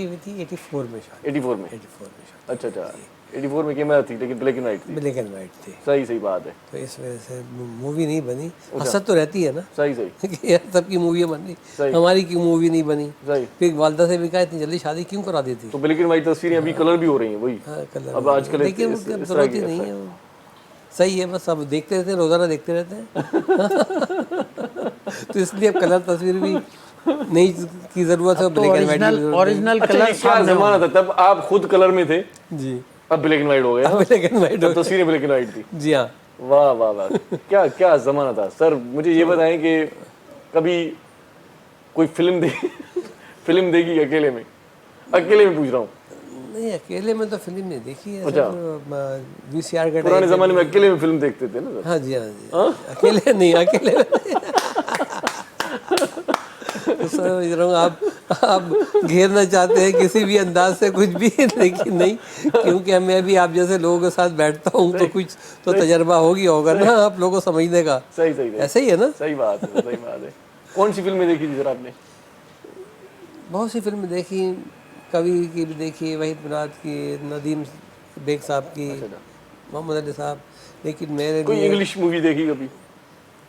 हुई थी 84 में शादी। 84 में? 84 में शादी। अच्छा अच्छा, 84 में कैमरा थी लेकिन ब्लैक एंड व्हाइट थी। ब्लैक एंड व्हाइट थी, सही बात है। तो इस वजह से मूवी नहीं बनी। हसरत तो रहती है ना सही सही कि यार सबकी मूवी बन रही, सही। हमारी क्यों मूवी नहीं बनी। सही। फिर वालदा से भी कहा इतनी जल्दी शादी क्यों करा दी थी। तो ब्लैक एंड व्हाइट तस्वीरें अभी कलर भी हो रही हैं वही। हाँ, कलर अब आजकल लेकिन इस तरह जरूरत ही की- नहीं है। सही है, बस अब देखते रहते हैं, रोजाना देखते रहते हैं। तो इसलिए अब कलर तस्वीर भी नहीं की जरूरत है, ब्लैक एंड व्हाइट ओरिजिनल अच्छा, कलर ये क्या जमाना था, तब आप खुद कलर में थे जी। अब ब्लैक एंड वाइट हो गया। अब ब्लैक एंड वाइट हो तब तस्वीरें ब्लैक एंड वाइट थी। जी हाँ। वाह वाह वाह, क्या क्या जमाना था सर। मुझे ये बताएं कि कभी कोई फिल्म देखी अकेले में पूछ रहा हूँ। नहीं, अकेले में तो फिल्म नहीं देखी है। अच्छा। VCR का पुराने जमाने में अकेले में फिल्म देखते थे ना सर। हाँ जी, हाँ जी। अकेले नहीं, अकेले में तो समझ रहा हूँ आप घेरना चाहते हैं किसी भी अंदाज से कुछ भी, लेकिन नहीं, क्योंकि मैं भी आप जैसे लोगों के साथ बैठता हूँ तो कुछ तो तजर्बा होगा ना आप लोगों को समझने का। सही ऐसे ही है ना। सही बात है। कौन सी फिल्में देखी थी सर आपने? बहुत सी फिल्म देखी, कवि की भी देखी, वहीद मुराद की, नदीम बेग साहब की, मोहम्मद अली साहब। लेकिन मेरे कोई लिए इंग्लिश मूवी देखी कभी?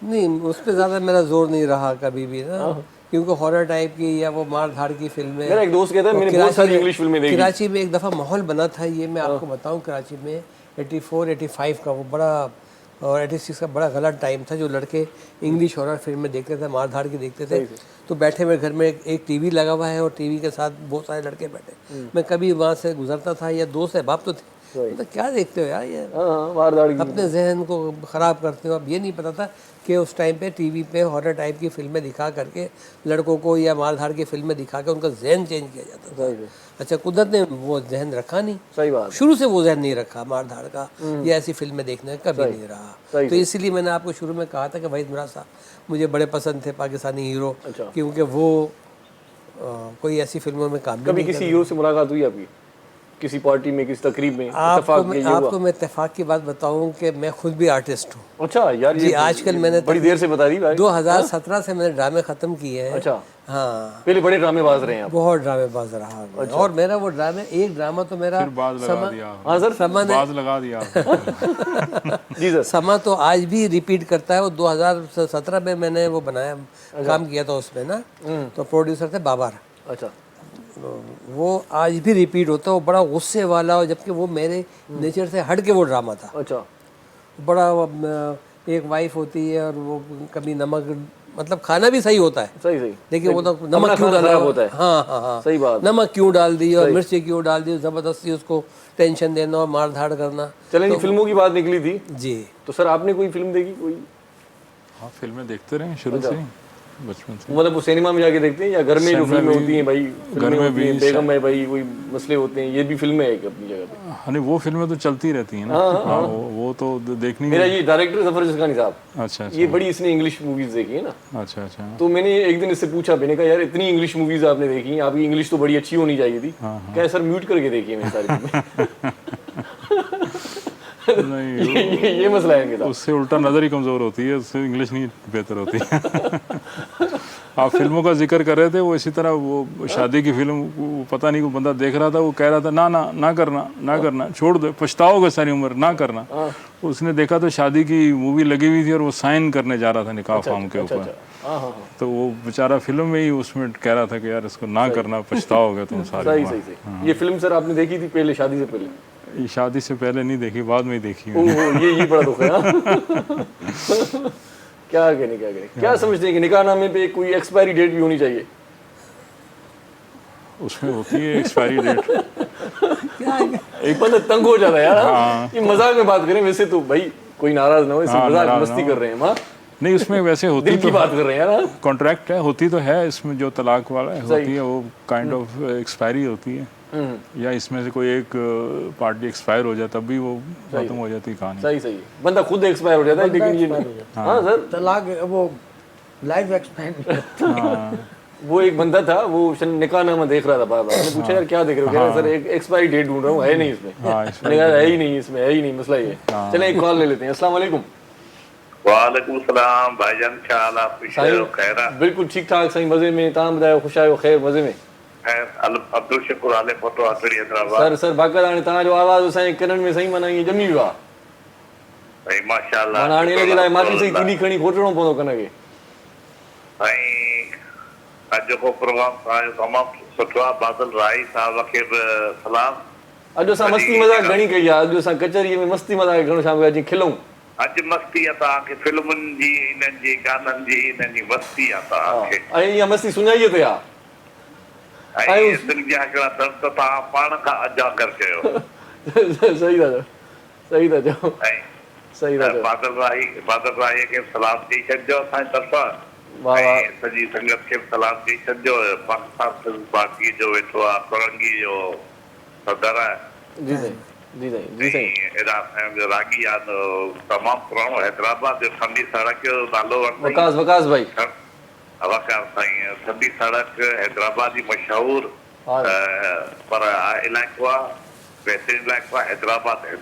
नहीं, उस पर ज़्यादा मेरा जोर नहीं रहा कभी भी ना, क्योंकि हॉरर टाइप की या वो मार धाड़ की फिल्में। मेरा एक दोस्त कहता है मैंने बहुत सारी इंग्लिश फिल्में देखी। कराची में एक दफ़ा माहौल बना था, ये मैं आपको बताऊं, कराची में 84-85 का वो बड़ा और 86 का बड़ा गलत टाइम था, जो लड़के इंग्लिश हॉरर फिल्में देखते थे, मार धाड़ की देखते थे। तो बैठे मेरे घर में एक टीवी लगा हुआ है और टीवी के साथ बहुत सारे लड़के बैठे। मैं कभी वहाँ से गुजरता था, या दोस्त अहबाब तो थे, तो क्या देखते हो यार ये, अपने जहन को ख़राब करते हो। अब ये नहीं पता था कि उस टाइम पे टीवी पे हॉरर टाइप की फिल्में दिखा करके लड़कों को, या मार धाड़ की फिल्में दिखा के उनका जहन चेंज किया जाता था। अच्छा, कुदरत ने वो जहन रखा नहीं, सही बात, शुरू से वो जहन नहीं रखा मार धाड़ का या ऐसी फिल्में देखने का कभी नहीं रहा। तो इसीलिए मैंने आपको शुरू में कहा था कि वहीद मुराद साहब मुझे बड़े पसंद थे, पाकिस्तानी हीरो, क्योंकि वो कोई ऐसी फिल्मों में काम कभी किसी हीरो से मुलाकात हुई आपकी, किसी पार्टी में, किसी तकरीब में? आपको मैं इत्तेफाक की बात बताऊं कि मैं खुद भी आर्टिस्ट हूँ। अच्छा यार, जी, आजकल मैंने बड़ी देर से बता दी भाई। 2017 से मैंने ड्रामे ख़त्म किए हैं। अच्छा, हाँ, पहले बड़े ड्रामेबाज रहे हैं आप? बहुत ड्रामेबाज रहा। अच्छा। और मेरा वो एक ड्रामा तो मेरा हाँ सर, लगा दिया जी सर। समा तो आज भी रिपीट करता है। वो 2017 में मैंने वो बनाया, काम किया था उसमें ना, तो प्रोड्यूसर थे बाबर। अच्छा, वो आज भी रिपीट होता है। वो बड़ा गुस्से वाला, और जबकि वो मेरे नेचर से हट के वो ड्रामा था। अच्छा, बड़ा एक वाइफ होती है और वो कभी नमक, मतलब खाना भी सही होता है, सही लेकिन वो तो नमक क्यों डाला होता है। हाँ, सही बात, नमक क्यों डाल दी और मिर्ची क्यों डाल दी, जबरदस्ती उसको टेंशन देना और मार धाड़ करना। चलें, फिल्मों की बात निकली थी जी, तो सर आपने कोई फिल्म देखी कोई? हाँ, फिल्में देखते रहे शुरू से, बचपन से। मतलब वो सिनेमा में जाके देखते हैं या घर में जो फिल्में होती हैं भाई, घर में भी बेगम है भाई, कोई मसले होते हैं, ये भी फिल्में है अपनी जगह पे? हाँ, वो फिल्में तो चलती रहती हैं ना। हाँ, वो तो देखनी। मेरा ये डायरेक्टर जफर जसकानी साहब, अच्छा, ये बड़ी इसने इंग्लिश मूवीज देखी है ना। अच्छा, तो मैंने एक दिन इससे पूछा, मैंने कहा यार इतनी इंग्लिश मूवीज आपने देखी, आपकी इंग्लिश तो बड़ी अच्छी होनी चाहिए थी। क्या सर म्यूट करके देखी है मेरी सारी फिल्में? नहीं, ये मसला है इनके साथ। उससे उल्टा नज़र ही कमज़ोर होती है, उससे इंग्लिश नहीं बेहतर होती है। आप फिल्मों का जिक्र कर रहे थे, वो इसी तरह वो शादी की फिल्म, वो पता नहीं, वो बंदा देख रहा था, वो कह रहा था ना करना, छोड़ दो, पछताओगे सारी उम्र, ना करना। उसने देखा तो शादी की मूवी लगी हुई थी और वो साइन करने जा रहा था निकाह फॉर्म के ऊपर। तो वो बेचारा फिल्म में ही उसमें कह रहा था कि यार इसको ना करना, पछताओगे तुम सारी। सही। ये फिल्म सर आपने देखी थी पहले, शादी से पहले? शादी से पहले नहीं देखी, बाद में ही देखी। ये बड़ा दुख है। क्या क्या समझते हैं कि निकाहनामे पे कोई एक्सपायरी डेट भी होनी चाहिए? उसमें होती है एक्सपायरी डेट। एक बंदा तंग हो जाता है यार। ये मजाक में बात करें, वैसे तो भाई कोई नाराज ना हो, इसे मजाक मस्ती कर रहे हैं हम। नहीं, उसमें वैसे होती दिल की बात कर रहे हैं यार, कॉन्ट्रैक्ट है, होती तो है इसमें, जो तलाक वाला होती है वो काइंड ऑफ एक्सपायरी होती है, या इसमें से कोई एक पार्टी एक्सपायर हो जाए तब भी वो खत्म हो जाती है कहानी। सही बंदा खुद एक्सपायर हो जाता है, लेकिन ये हाँ सर, तलाक वो लाइफ एक्सपायर। वो एक बंदा था, वो निकाहनामा देख रहा था बार बार। मैंने पूछा यार क्या देख रहे हो? कह रहा सर एक एक्सपायरी डेट ढूंढ रहा हूँ, है नहीं इसमें। मैंने कहा है ही नहीं इसमें, है ही नहीं, मसला ये। चलें एक कॉल ले लेते हैं। अस्सलाम वालेकुम। वालेकुम सलाम भाईजान, क्या हाल आप? खैर, बिल्कुल ठीक ठाक साईं, मजे में। ताम बतायो, खुश आयो, खैर, मजे में? अब्दुल शकूर आले फोटो आतड़ी हैदराबाद। सर बाक़ायदा हाणे तव्हांजो आवाज़ असांजे कननि में सही माना ईअं ॼमी वियो आहे भाई, माशाअल्लाह। माना हाणे इनजे लाइ माफ़ी सही तीली खणी खोटणो पवंदो कन खे। साईं, अॼु जेको प्रोग्राम तव्हांजो तमामु सुठो आहे। बादल राई साहब खे बि सलाम। अॼु असां मस्ती मज़ाक घणी कई आहे, अॼु असां कचहरीअ में मस्ती मज़ाक घणो शाम अची खिलऊं। अॼु मस्ती आहे तव्हांखे, फिल्मुनि जी, इन्हनि जी, गाननि जी, इन्हनि जी मस्ती आहे तव्हांखे। ऐं इहा मस्ती सुञाईअ ते आहे। ऐं दिलि जा हिकिड़ा दर्द तव्हां पाण खां अजा करे चयो। सही था चओ ऐं सही था चओ बादल राही खे सलाम ॾेई छॾिजो असांजी तरफ़ां वाह वाह ऐं सॼी संगत खे बि सलाम ॾेई छॾिजो। पाकिस्तान फिल्म पार्टी जो वेठो आहे फिरंगी जो सदर आहे जी साईं जी साईं जी साईं एॾा जो रागी आहे त तमामु पुराणो हैदराबाद जो ठंडी सड़क जो नालो वरितईं वकास भाई अवाकार साईं। ठंडी सड़क हैदराबाद जी मशहूरु हा पर इलाइक़ो आहे बहितरीनु इलाइक़ो आहे हैदराबाद आहे ऐं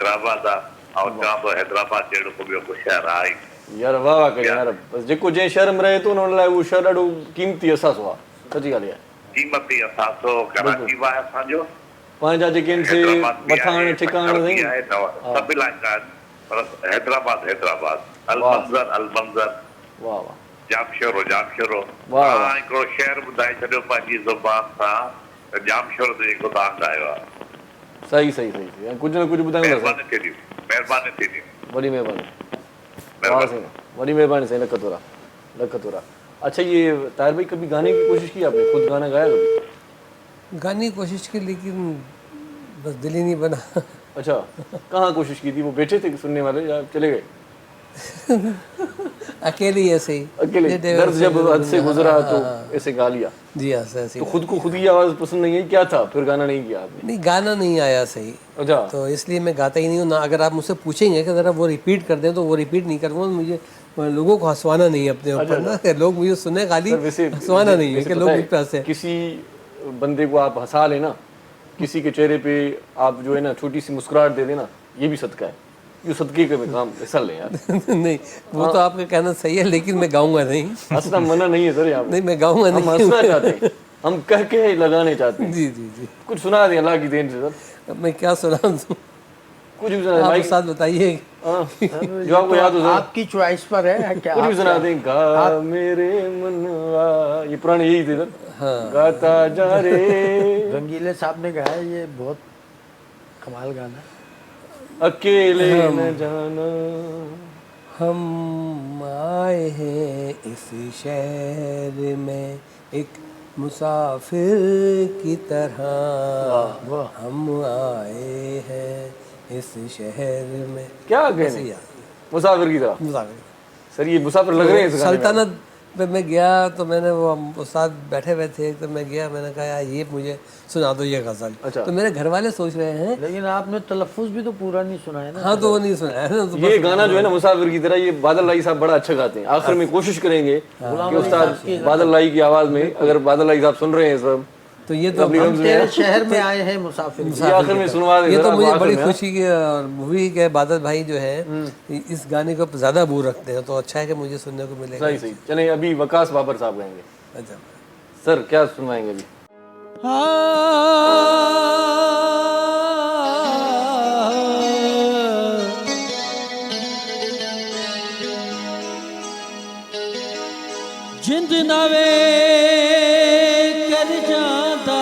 चवां थो हैदराबाद जहिड़ो को ॿियो को शहर आहे ई। यार वाह वाह करे यार बस जेको जंहिं शहर में रहे थो हुन लाइ उहो शहर ॾाढो क़ीमती असासो आहे सची ॻाल्हि आहे क़ीमती असासो कराची बि आहे असांजो पंहिंजा जेके आहिनि से मथां ठिकाणा साईं सभु इलाइक़ा आहिनि पर हैदराबाद अलमंज़र वाह वाह जामशोरो वाह, वाह। हिकिड़ो शहर ॿुधाए छॾियो पंहिंजी ज़ुबान सां त जामशोरो ते जेको तव्हां ॻायो आहे। सही कुझु न कुझु ॿुधाईंदा महिरबानी थींदियूं वॾी महिरबानी वाह साईं वॾी महिरबानी साईं लख तोरा। अच्छा ये ताहिर भाई कभी गाने की कोशिश की आपने खुद गाना गाया कभी? गाने की कोशिश की लेकिन बस दिल ही नहीं बना। अच्छा कहाँ कोशिश की थी? वो बैठे थे सुनने वाले या चले गए? अकेले ही ऐसे ही अकेले दर्द जब हद से गुजरा तो ऐसे गा लिया। जी हाँ ऐसे तो खुद को खुद ही आवाज पसंद नहीं है क्या था फिर गाना नहीं किया आपने? नहीं गाना नहीं आया सही अच्छा तो इसलिए मैं गाता ही नहीं हूँ ना। अगर आप मुझसे पूछेंगे कि ज़रा वो रिपीट कर दें तो वो रिपीट नहीं करूँगा। मुझे लोगों को हंसवाना नहीं है अपने ऊपर ना। लोग मुझे सुने खाली हंसवाना नहीं है कि लोग मुझ पे हंसे। किसी बंदे को आप हंसा लेना किसी के चेहरे पे आप जो है ना छोटी सी मुस्कुराहट दे देना ये भी सदका है। ये सदके का काम ऐसा ले यार। नहीं वो तो आपका कहना सही है लेकिन मैं गाऊंगा नहीं। हंसना मना नहीं है सर यहाँ पे। नहीं मैं गाऊंगा नहीं। हम हंसना चाहते हैं हम कह के लगाने चाहते हैं। जी कुछ सुना दें अल्लाह की देन से सर। मैं क्या सुनाऊं कुछ भी सुना आप साथ बताइए जो आपको याद हो आपकी चॉइस पर है क्या? कुछ भी सुना दें। गा मेरे मनवा ये पुराने यही थे सर। गाता जा रे रंगीले साहब ने गाया ये बहुत कमाल गाना। अकेले न जाना हम आए हैं इस शहर में एक मुसाफिर की तरह। हम आए हैं इस शहर में। क्या कहने मुसाफिर की तरह। मुसाफिर सर ये मुसाफिर लग रहे हैं इस गाने में। सल्तनत पे मैं गया तो मैंने वो उस्ताद बैठे हुए थे तो मैं गया मैंने कहा यार ये मुझे सुना दो ये गज़ल। अच्छा। तो मेरे घर वाले सोच रहे हैं लेकिन आपने तलफ़ुज़ भी तो पूरा नहीं सुना है ना। हाँ तो वो नहीं सुना है ना। तो ये गाना जो है ना मुसाफिर की तरह ये बादल लाई साहब बड़ा अच्छा गाते हैं। आखिर में कोशिश करेंगे कि उस्ताद बादल लाई की आवाज में अगर बादल लाई साहब सुन रहे हैं सब तो ये तो हम तेरे शहर में आए हैं मुसाफिर। ये आखिर में सुनवा दें। ये तो मुझे बड़ी खुशी की हुई कि बादल भाई जो है इस गाने को ज़्यादा बूर रखते हैं तो अच्छा है कि मुझे सुनने को मिलेगा। सही चले अभी वकास बाबर साहब गाएंगे। अच्छा सर क्या सुनवाएंगे अभी? जिंद नवे कर जाता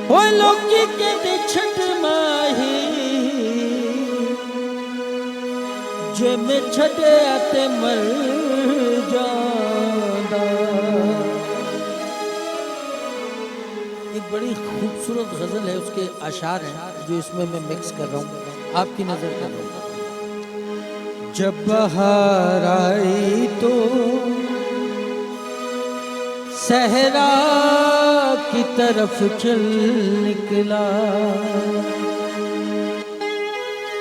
हो लोकी कहते छठ माही जे में छड़े आते मर जाता। एक बड़ी खूबसूरत गजल है उसके अशार हैं जो इसमें मैं मिक्स कर रहा हूँ आपकी नजर कर रहा हूँ। जब बहार आई तो सहरा की तरफ चल निकला।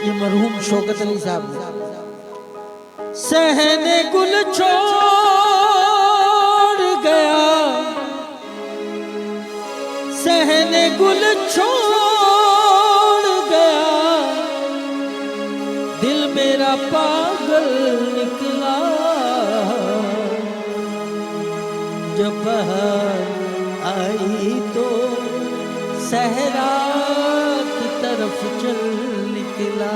ये मरहूम शौकत अली साहब ने सहने गुल छोड़ गया सहने गुल छोड़ गया दिल मेरा पागल निकला। जब बहार आई तो सहरा की तरफ चल निकला।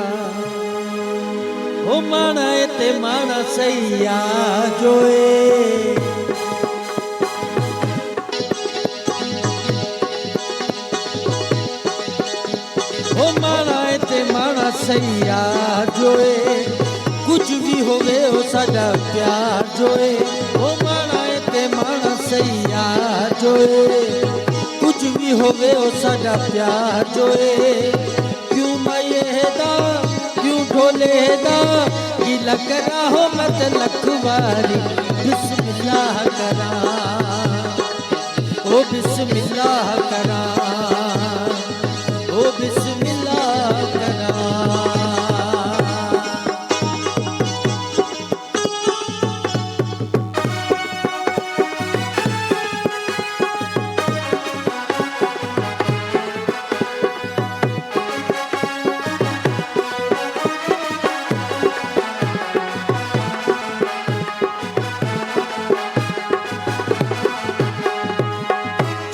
ओ माना ते माना सैया जोए ओ माना ते माना सैया जोए कुछ भी हो गए हो साडा प्यार जोए। ओ माना ते माना सैया जो जोए कुछ भी होवे ओ साडा प्यार जोए क्यों मयेदा क्यों ढोलेदा गिला करा हो मत लखवारी बिस्मिल्लाह करा ओ बिस्मिल्लाह करा ओ बिस्मिल्लाह करा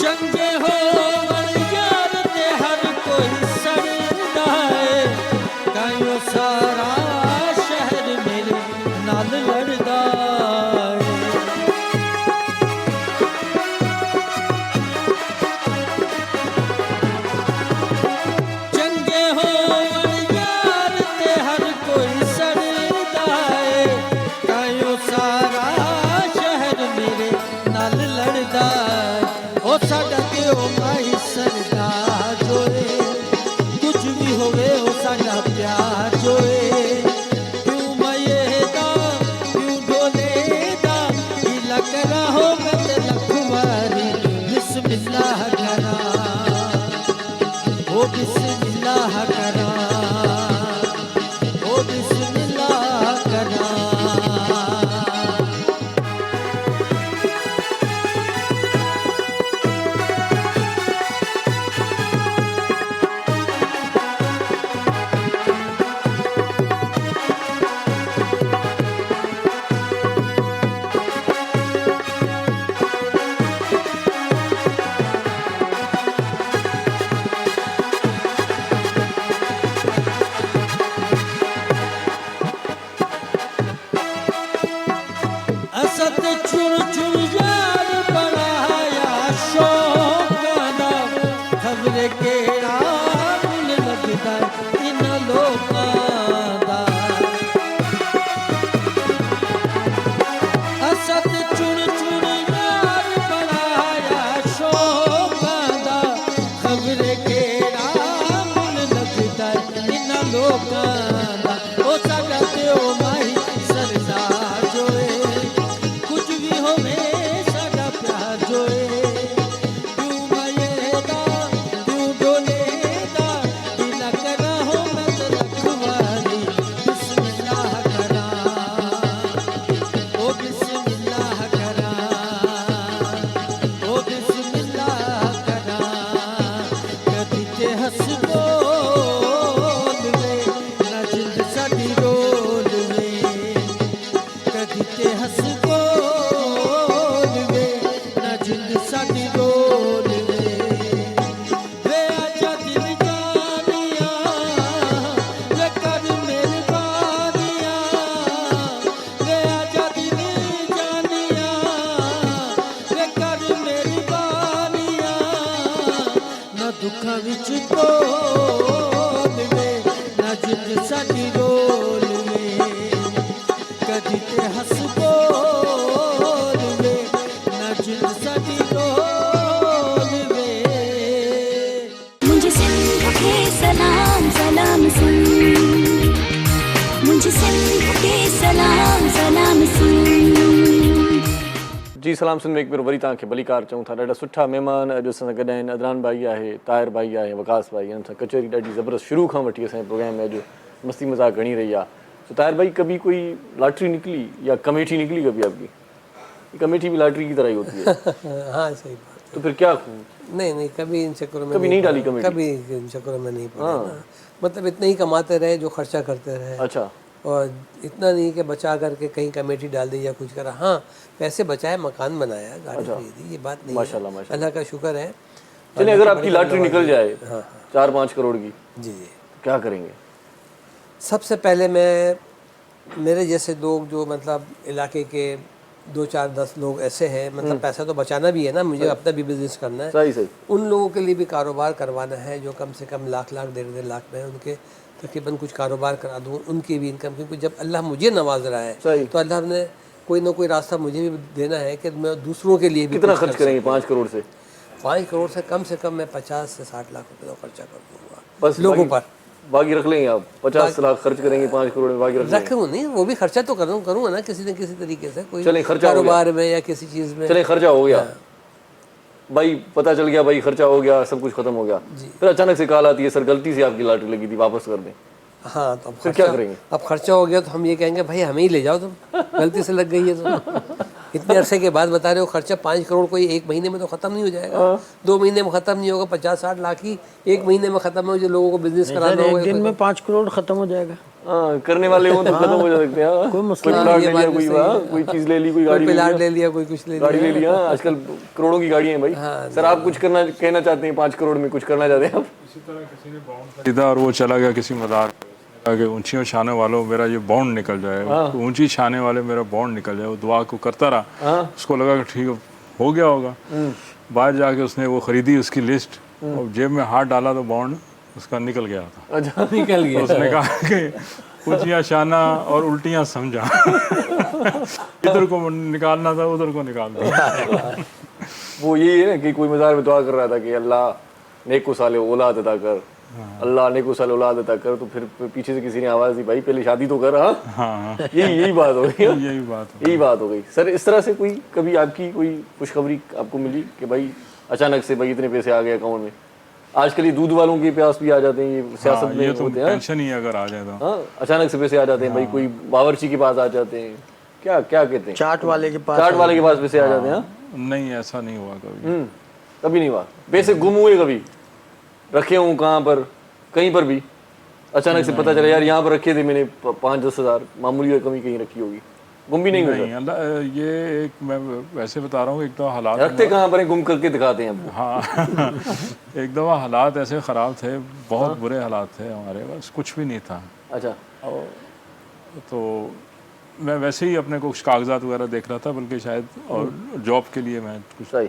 चंगे हो यार ते हर कोई सड़दा है कायो सारा शहर मेरे नाल लड़दा है चंगे हो यार ते हर कोई सड़दा है कायो सारा शहर मेरे नाल लड़दा है ओ साडा ते ओ माही सरदार जोए कुछ भी होवे ओ साडा प्यार जोए क्यों मयेदा क्यों ढोलेदा गिला करा हो मत लखवारी बिस्मिल्लाह करा ओ बिस्मिल्लाह करा ओ बिस्मिल्लाह करा असत चुन चुन यार बनाया शौकां दा खबरे केड़ा मुल लगदा इन लोकां दा असत चुन चुन यार बनाया शौकां दा खबरे केड़ा मुल लगदा इन लोकां दा ओ साडा ते ओ माही सरदार जोए कुछ भी होवे साडा प्यार जोए क्यों मयेदा क्यों ढोलेदा गिला करा हो मत लखवारी बिस्मिल्लाह करा ओ बिस्मिल्लाह करा ओ बिस्मिल्लाह करा कदी ते हंस बोल वे ना जिंद साडी रोल वे कदी ते हंस बोल वे ना जिंद साडी रोल वे आजा दिल जानिया वे कर मेहरबानिया वे आजा दिल जानिया वे कर मेहरबानिया ना दुखां विच ढोल वे ना जिंद साडी रोल वे कदी ते हंस बोल वे ना जिंद साडी रोल वे मुझे सिंध के सलाम सलाम सुन मुझे सिंध के सलाम सलाम सुन जी सलाम सिंध में हिकु भेरो वरी तव्हांखे भलीकार चऊं था। ॾाढा सुठा महिमान अॼु असां सां गॾु आहिनि। अदनान भाई आहे, ताहिर भाई आहे, वकास भाई, हिननि सां कचहरी ॾाढी ज़बरदस्त शुरू खां वठी असांजे प्रोग्राम में अॼु मस्ती मज़ाक घणी रही आहे। तो ताहिर भाई कभी कोई लॉटरी निकली या कमेटी निकली कभी आपकी? कमेटी भी लॉटरी की तरह ही होती है। हाँ सही बात तो फिर क्या? नहीं कभी इन चक्करों में कभी नहीं डाली कमेटी? कभी इन चक्करों में नहीं पड़ा ना। मतलब इतना ही कमाते रहे जो खर्चा करते रहे। अच्छा। और इतना नहीं कि बचा करके कहीं कमेटी डाल दी या कुछ करा। हाँ पैसे बचाए, मकान बनाया, गाड़ी खरीदी, ये बात नहीं माशाल्लाह है। माशाल्लाह। अल्लाह का शुक्र है। चलिए अगर आपकी लॉटरी निकल जाए 4-5 करोड़ की, जी तो क्या करेंगे? सबसे पहले मैं, मेरे जैसे लोग जो मतलब इलाके के 2-4-10 लोग ऐसे हैं, मतलब पैसा तो बचाना भी है ना, मुझे अपना भी बिजनेस करना है। सही सही। उन लोगों के लिए भी कारोबार करवाना है जो कम से कम लाख 1.5 लाख में, उनके तकरीबन कुछ कारोबार करा दूँ, उनकी भी इनकम, क्योंकि जब अल्लाह मुझे नवाज रहा है तो अल्लाह ने कोई ना कोई रास्ता मुझे भी देना है कि मैं दूसरों के लिए भी कितना कुछ खर्च कर करेंगे 5 करोड़ से? 5 करोड़ से कम मैं 50 से 60 लाख रुपए का खर्चा कर दूंगा बस लोगों पर। बाकी रख लेंगे आप? 50 लाख खर्च करेंगे 5 करोड़ में, बाकी रख लेंगे? रखूँ नहीं, वो भी खर्चा तो करूँगा ना किसी न किसी तरीके से, कोई चलें, खर्चा हो गया। कारोबार में या किसी चीज़ में। चले, खर्चा हो गया भाई, पता चल गया भाई खर्चा हो गया, सब कुछ खत्म हो गया, फिर अचानक से कॉल आती है सर गलती से आपकी लॉटरी लगी थी, वापस कर दें। हाँ, तो फिर क्या करेंगे? अब खर्चा हो गया तो हम ये कहेंगे भाई हमें ही ले जाओ, तुम गलती से लग गई है तो। इतने अरसे के बाद बता रहे हो खर्चा 5 करोड़ कोई 1 महीने में तो खत्म नहीं हो जाएगा, 2 महीने में खत्म नहीं होगा, 50-60 लाख ही 1 महीने में खत्म हो, जो लोगों को बिजनेस कराना एक होगा। दिन में 5 करोड़ खत्म हो जाएगा। हाँ, करने वाले हो तो खत्म हो जा सकते हैं। कोई मसला कोई प्लाट ले लिया, कोई चीज ले ली, कोई गाड़ी प्लाट ले लिया, कोई कुछ ले गाड़ी ले लिया। आजकल करोड़ों की गाड़ियां हैं भाई। सर आप कुछ कहना चाहते हैं? 5 करोड़ में कुछ करना चाहते हैं आप? इसी तरह किसी ने बॉन्ड खरीदा और वो चला गया किसी मदार कि ऊंची छाने वालों मेरा ये बॉन्ड निकल जाए, तो ऊंची छाने वाले मेरा बॉन्ड निकल जाए। वो दुआ को करता रहा, उसको लगा कि ठीक हो गया होगा। बाहर जाके उसने वो खरीदी उसकी लिस्ट, और जेब में हाथ डाला तो बॉन्ड उसका निकल गया था। अच्छा, निकल गया। उसने कहा कि ऊंचियां शाना और उल्टियां समझा। इधर को निकालना था, उधर को निकाल दिया। वो यही है ना कि कोई मज़ार में दुआ कर रहा था कि अल्लाह नेको साले औलाद अता कर, अल्लाह नेको साले औलाद अता कर, तो फिर पीछे से किसी ने आवाज़ दी भाई पहले शादी तो कर। हाँ, यही बात हो गई। यही बात हो गई। सर इस तरह से कोई कभी आपकी कोई खुशखबरी आपको मिली कि भाई अचानक से भाई इतने पैसे आ गए अकाउंट में? आजकल ये दूध वालों के प्यास भी आ जाते हैं, ये सियासत में तो होते हैं। टेंशन ही अगर आ जाए तो। हाँ, अचानक से पैसे आ जाते हैं भाई, कोई बावर्ची के पास आ जाते हैं, क्या कहते हैं, चाट वाले के पास पैसे आ जाते हैं। नहीं, ऐसा नहीं हुआ कभी। कभी नहीं हुआ? पैसे गुम हुए कभी? रखे हूँ कहाँ पर, कहीं पर भी अचानक से पता चला यार यहाँ पर रखे थे मैंने 5-10 हज़ार, मामूली रकम ही कहीं रखी होगी, गुम भी नहीं हुई? ये एक मैं वैसे बता रहा हूँ, एक तो हालात रखते कहाँ पर हैं, गुम करके दिखाते हैं। हाँ। एक दफ़ा हालात ऐसे ख़राब थे, बहुत बुरे हालात थे हमारे पास, कुछ भी नहीं था। अच्छा। तो मैं वैसे ही अपने कुछ कागजात वगैरह देख रहा था, बल्कि शायद और जॉब के लिए मैं कुछ सही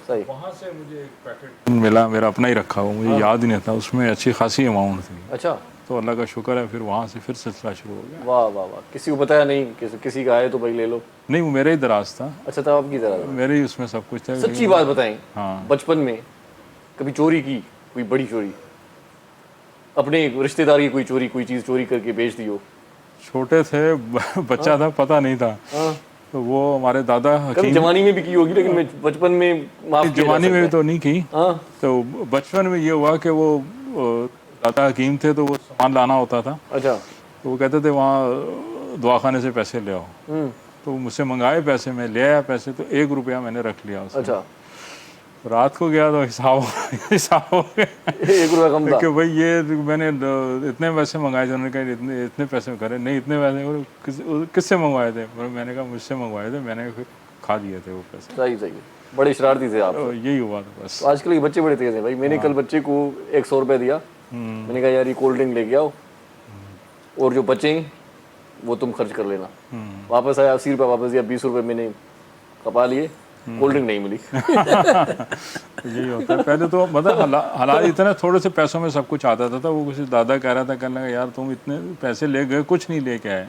वहाँ से मुझे एक पैकेट मिला, मेरा अपना ही रखा हुआ, मुझे याद ही नहीं था, उसमें अच्छी खासी अमाउंट थी। अच्छा। तो अल्लाह का शुक्र है, फिर वहाँ से फिर सिलसिला शुरू हो गया। वाह वाह वाह। किसी को बताया नहीं? किसी का आए तो भाई ले लो? नहीं, वो मेरा ही दराज था। अच्छा, तब आपकी तरह मेरे ही उसमें सब कुछ था। सच्ची बात बताएं, हाँ, बचपन में कभी चोरी की, कोई बड़ी चोरी, अपने रिश्तेदार की कोई चोरी, कोई चीज़ चोरी करके बेच दी हो? छोटे थे, बच्चा था, पता नहीं था। तो वो हमारे दादा कभी जवानी में भी की होगी, लेकिन मैं बचपन में माफ किया जा जवानी में भी सकता तो नहीं की। तो बचपन में ये हुआ कि वो दादा हकीम थे, तो वो सामान लाना होता था। अच्छा। तो वो कहते थे वहाँ दवाखाने से पैसे ले आओ। तो मुझसे मंगाए पैसे, मैं ले आया पैसे, तो 1 रुपया मैंने रख लिया उसमें। अच्छा। रात को गया तो हिसाब हो गया, 1 रुपया कम था कि भाई ये मैंने इतने पैसे मंगाए थे। उन्होंने कहा इतने पैसे करे नहीं, इतने पैसे किससे मंगवाए थे? मैंने कहा मुझसे मंगवाए थे, मैंने फिर खा दिए थे वो पैसे। सही सही, बड़े शरारती थे आप। तो यही हुआ था बस। आजकल के बच्चे बड़े तेज हैं भाई। मैंने कल बच्चे को 100 रुपये दिया, मैंने कहा यार ये कोल्ड ड्रिंक लेके आओ, और जो बचे वो तुम खर्च कर लेना। वापस आया, 80 रुपये वापस दिया, 20 रुपये मैंने कपा लिए, कोल्ड ड्रिंक नहीं मिली। यही होता है। पहले तो मतलब हालात इतने, थोड़े से पैसों में सब कुछ आता था। वो कुछ दादा कह रहा था, कहने लगा यार तुम इतने पैसे ले गए, कुछ नहीं लेके आए।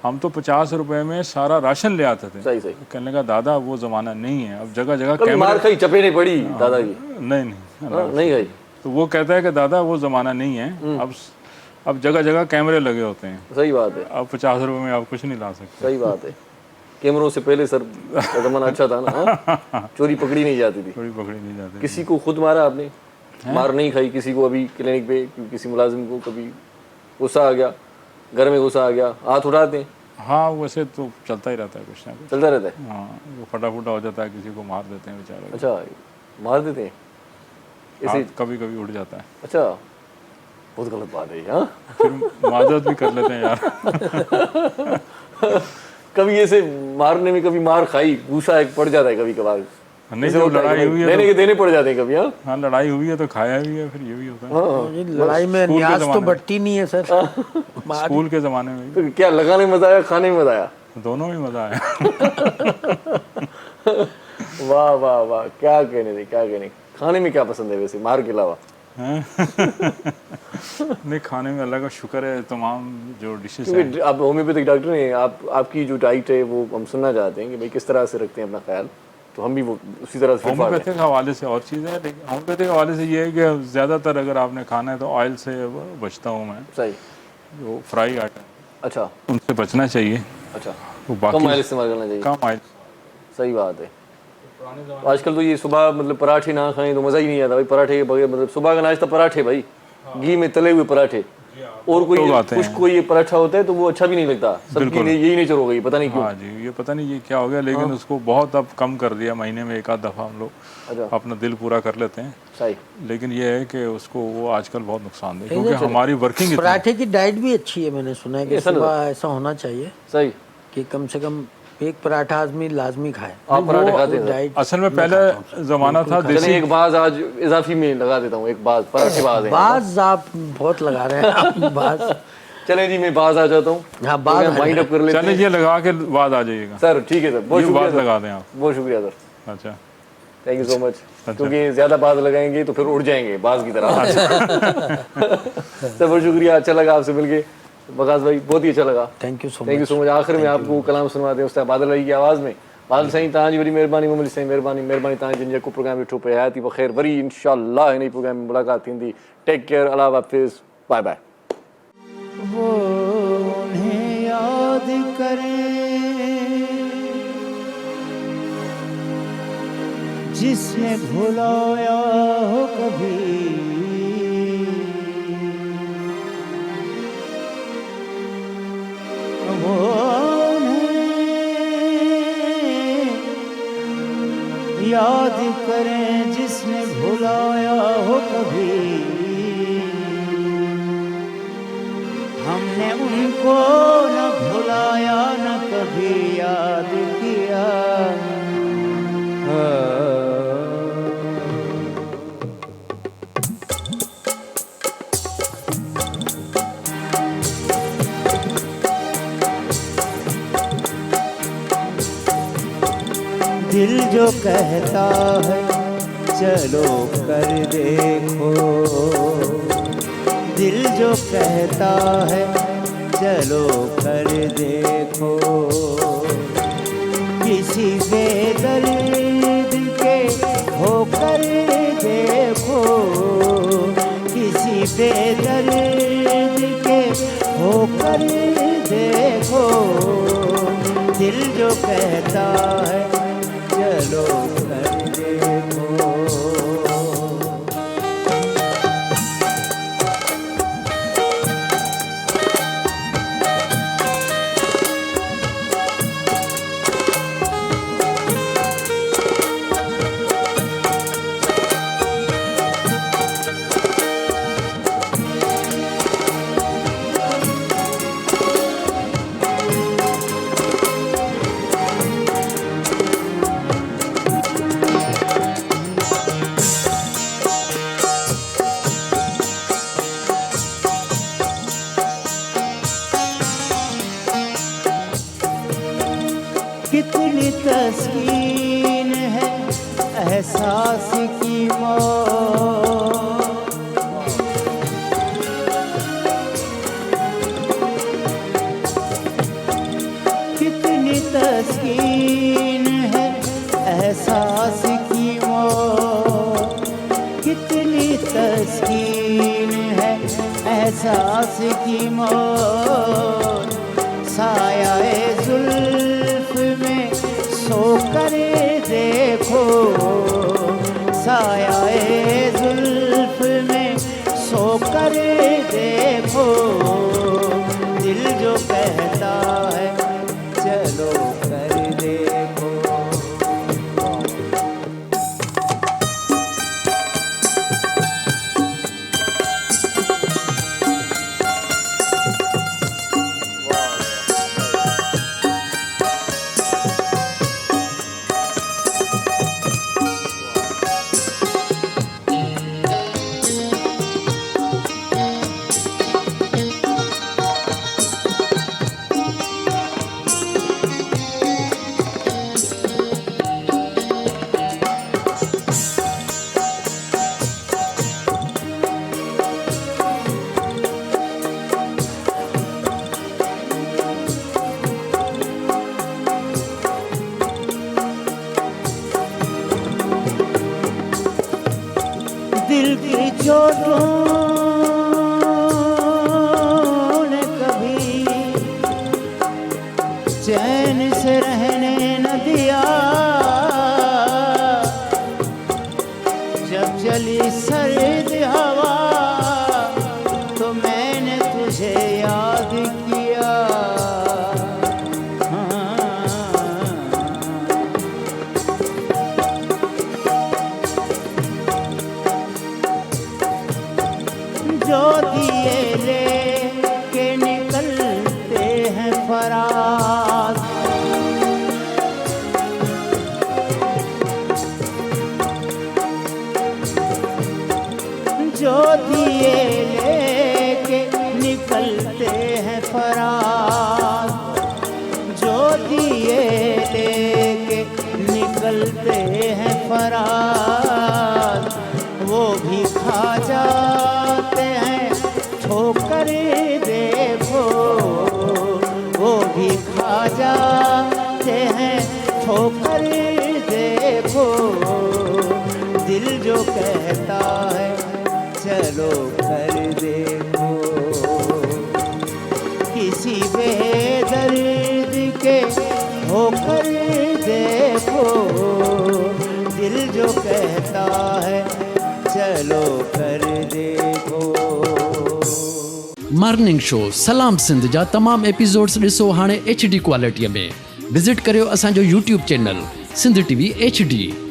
हम तो 50 रुपए में सारा राशन ले आते थे। सही सही। कहने लगा दादा वो जमाना नहीं है, अब जगह जगह कभी मार खाई, चपे नहीं पड़ी दादाजी? नहीं नहीं खाई। तो वो कहता है कि दादा वो ज़माना नहीं है, अब जगह जगह कैमरे लगे होते हैं। सही बात है। अब 50 रुपये में आप कुछ नहीं ला सकते। सही बात है। कैमरों से पहले सर का ज़माना अच्छा था ना। चोरी पकड़ी नहीं जाती थी, चोरी पकड़ी नहीं जाती। किसी को खुद मारा आपने? मार नहीं खाई किसी को? अभी क्लिनिक पे किसी मुलाजिम को कभी गुस्सा आ गया, घर में गुस्सा आ गया, हाथ उठाते हैं? हाँ, वैसे तो चलता ही रहता है, कुछ ना कुछ चलता रहता है। हाँ, वो फटाफटा हो जाता है, किसी को मार देते हैं बेचारे। अच्छा, मार देते हैं ऐसे? कभी कभी उठ जाता है। अच्छा, बहुत गलत बात है। हाँ, फिर माजरत भी कर लेते हैं यार। कभी ऐसे मारने में कभी मार खाई, गुस्सा एक पड़ जाता है कभी कभार? नहीं, जो लड़ाई हुई है तो देने पड़ जाते हैं कभी। हाँ, लड़ाई हुई है तो खाया भी है, फिर ये भी होता है। लड़ाई में न्याज तो बढ़ती नहीं है सर। स्कूल के ज़माने में तो क्या लगाने में मजा आया, खाने में मजा आया? दोनों में मज़ा आया। वाह वाह वाह, क्या कहने थे, क्या कहने। खाने में क्या पसंद है वैसे, मार के अलावा? नहीं, खाने में अल्लाह का शुक्र है, तमाम जो डिशेस हैं। क्योंकि आप होम्योपैथिक डॉक्टर हैं, आपकी जो डाइट है वो हम सुनना चाहते हैं कि भाई किस तरह से रखते हैं अपना ख्याल, तो हम भी वो उसी तरह से होम्योपैथिक के हवाले से और चीज़ें हैं, लेकिन होम्योपैथिक के हवाले से ये है कि ज़्यादातर अगर आपने खाना है तो ऑयल से बचता हूँ मैं, सही। जो फ्राई आइटम अच्छा उनसे बचना चाहिए। अच्छा, वो कम बाकी ऑयल इस्तेमाल करना चाहिए। कम ऑयल। सही बात है। आजकल तो ये सुबह मतलब पराठे ना खाएं तो मज़ा ही नहीं आता भाई, पराठे के बगैर मतलब सुबह का नाश्ता पराठे भाई, घी में तले हुए पराठे, और कोई कुछ कोई ये पराठा होता है तो वो अच्छा भी नहीं लगता, सबकी यही नेचर हो गई, पता नहीं क्यों। हाँ जी, ये पता नहीं ये क्या हो गया, लेकिन उसको बहुत अब कम कर दिया, महीने में एक आध दफ़ा हम लोग अपना दिल पूरा कर लेते हैं। सही। लेकिन ये है कि उसको वो आजकल बहुत नुकसान है, क्योंकि हमारी वर्किंग पराठे की डाइट भी अच्छी है, मैंने सुना है कि सुबह ऐसा होना चाहिए सही कि कम से कम एक पराठा आदमी लाजमी खाए। आप पराठे खाते हैं? डाइट असल में पहले ज़माना था चलिए देसी। एक बाज आज इजाफी में लगा देता हूँ, एक बाज पराठे बाज है। बाज आप बहुत लगा रहे हैं आप बाज। चले जी मैं बाज आ जाता हूँ। हाँ, बाज वाइंड अप कर लेते चलिए ये लगा के बाद आ जाइएगा सर। ठीक है सर, बहुत ये शुक्रिया बात सर। लगा दें आप। बहुत शुक्रिया सर, अच्छा, थैंक यू सो मच। क्योंकि ज्यादा बाज लगाएंगे तो फिर उड़ जाएंगे बाज की तरह। सर बहुत शुक्रिया, अच्छा लगा आपसे मिलके वकास भाई, बहुत ही अच्छा लगा। Thank you so much. आखिर में आपको कलाम सुनवाते हैं उस्ताद बादल भाई की आवाज़ में। बादल साईं तव्हांजी वरी महिरबानी, मोमिल साईं महिरबानी तव्हां जिन जेको प्रोग्राम ॾिठो पे हयाती बख़ैर, वरी इंशाअल्लाह हिन प्रोग्राम में मुलाक़ात थींदी। टेक केयर, अल्लाह हाफ़िज़, बाय बाय। वो उन्हें याद करें जिसने भुलाया हो कभी, वो उन्हें याद करें जिसने भुलाया हो कभी। हमने उनको न भुलाया न कभी याद किया। दिल जो कहता है चलो कर देखो, दिल जो कहता है चलो कर देखो, किसी बेदर्द के होकर देखो, किसी बेदर्द के होकर देखो। दिल जो कहता है चलो कर देखो। कितनी तस्कीन है एहसास की मौत, कितनी तस्कीन है एहसास की मौत, कितनी तस्कीन है एहसास की मौत। साया जुल्फ में सो कर देखो, साया जुल्फ में सो कर देखो। दिल जो कहता है चलो कर देखो। की चोटों ने कभी चैन से रहने न दिया, जब चली सर्द हवा तो मैंने तुझे याद किया। जो दिए लेके निकलते हैं फरार, जो दिए लेके निकलते हैं फरार, जो दिए लेके निकलते हैं फरार, वो भी खा जाते हैं ठोकर देखो, वो भी खा जाते हैं ठोकर देखो। दिल जो कहता है चलो कर देखो, किसी बेदर्द के होकर देखो। दिल जो कहता है चलो कर देखो। मॉर्निंग शो सलाम सिंध जा तमाम एपिसोड्स ॾिसो हाणे HD क्वालिटीअ में। विज़िट करियो असांजो YouTube channel Sindh TV HD।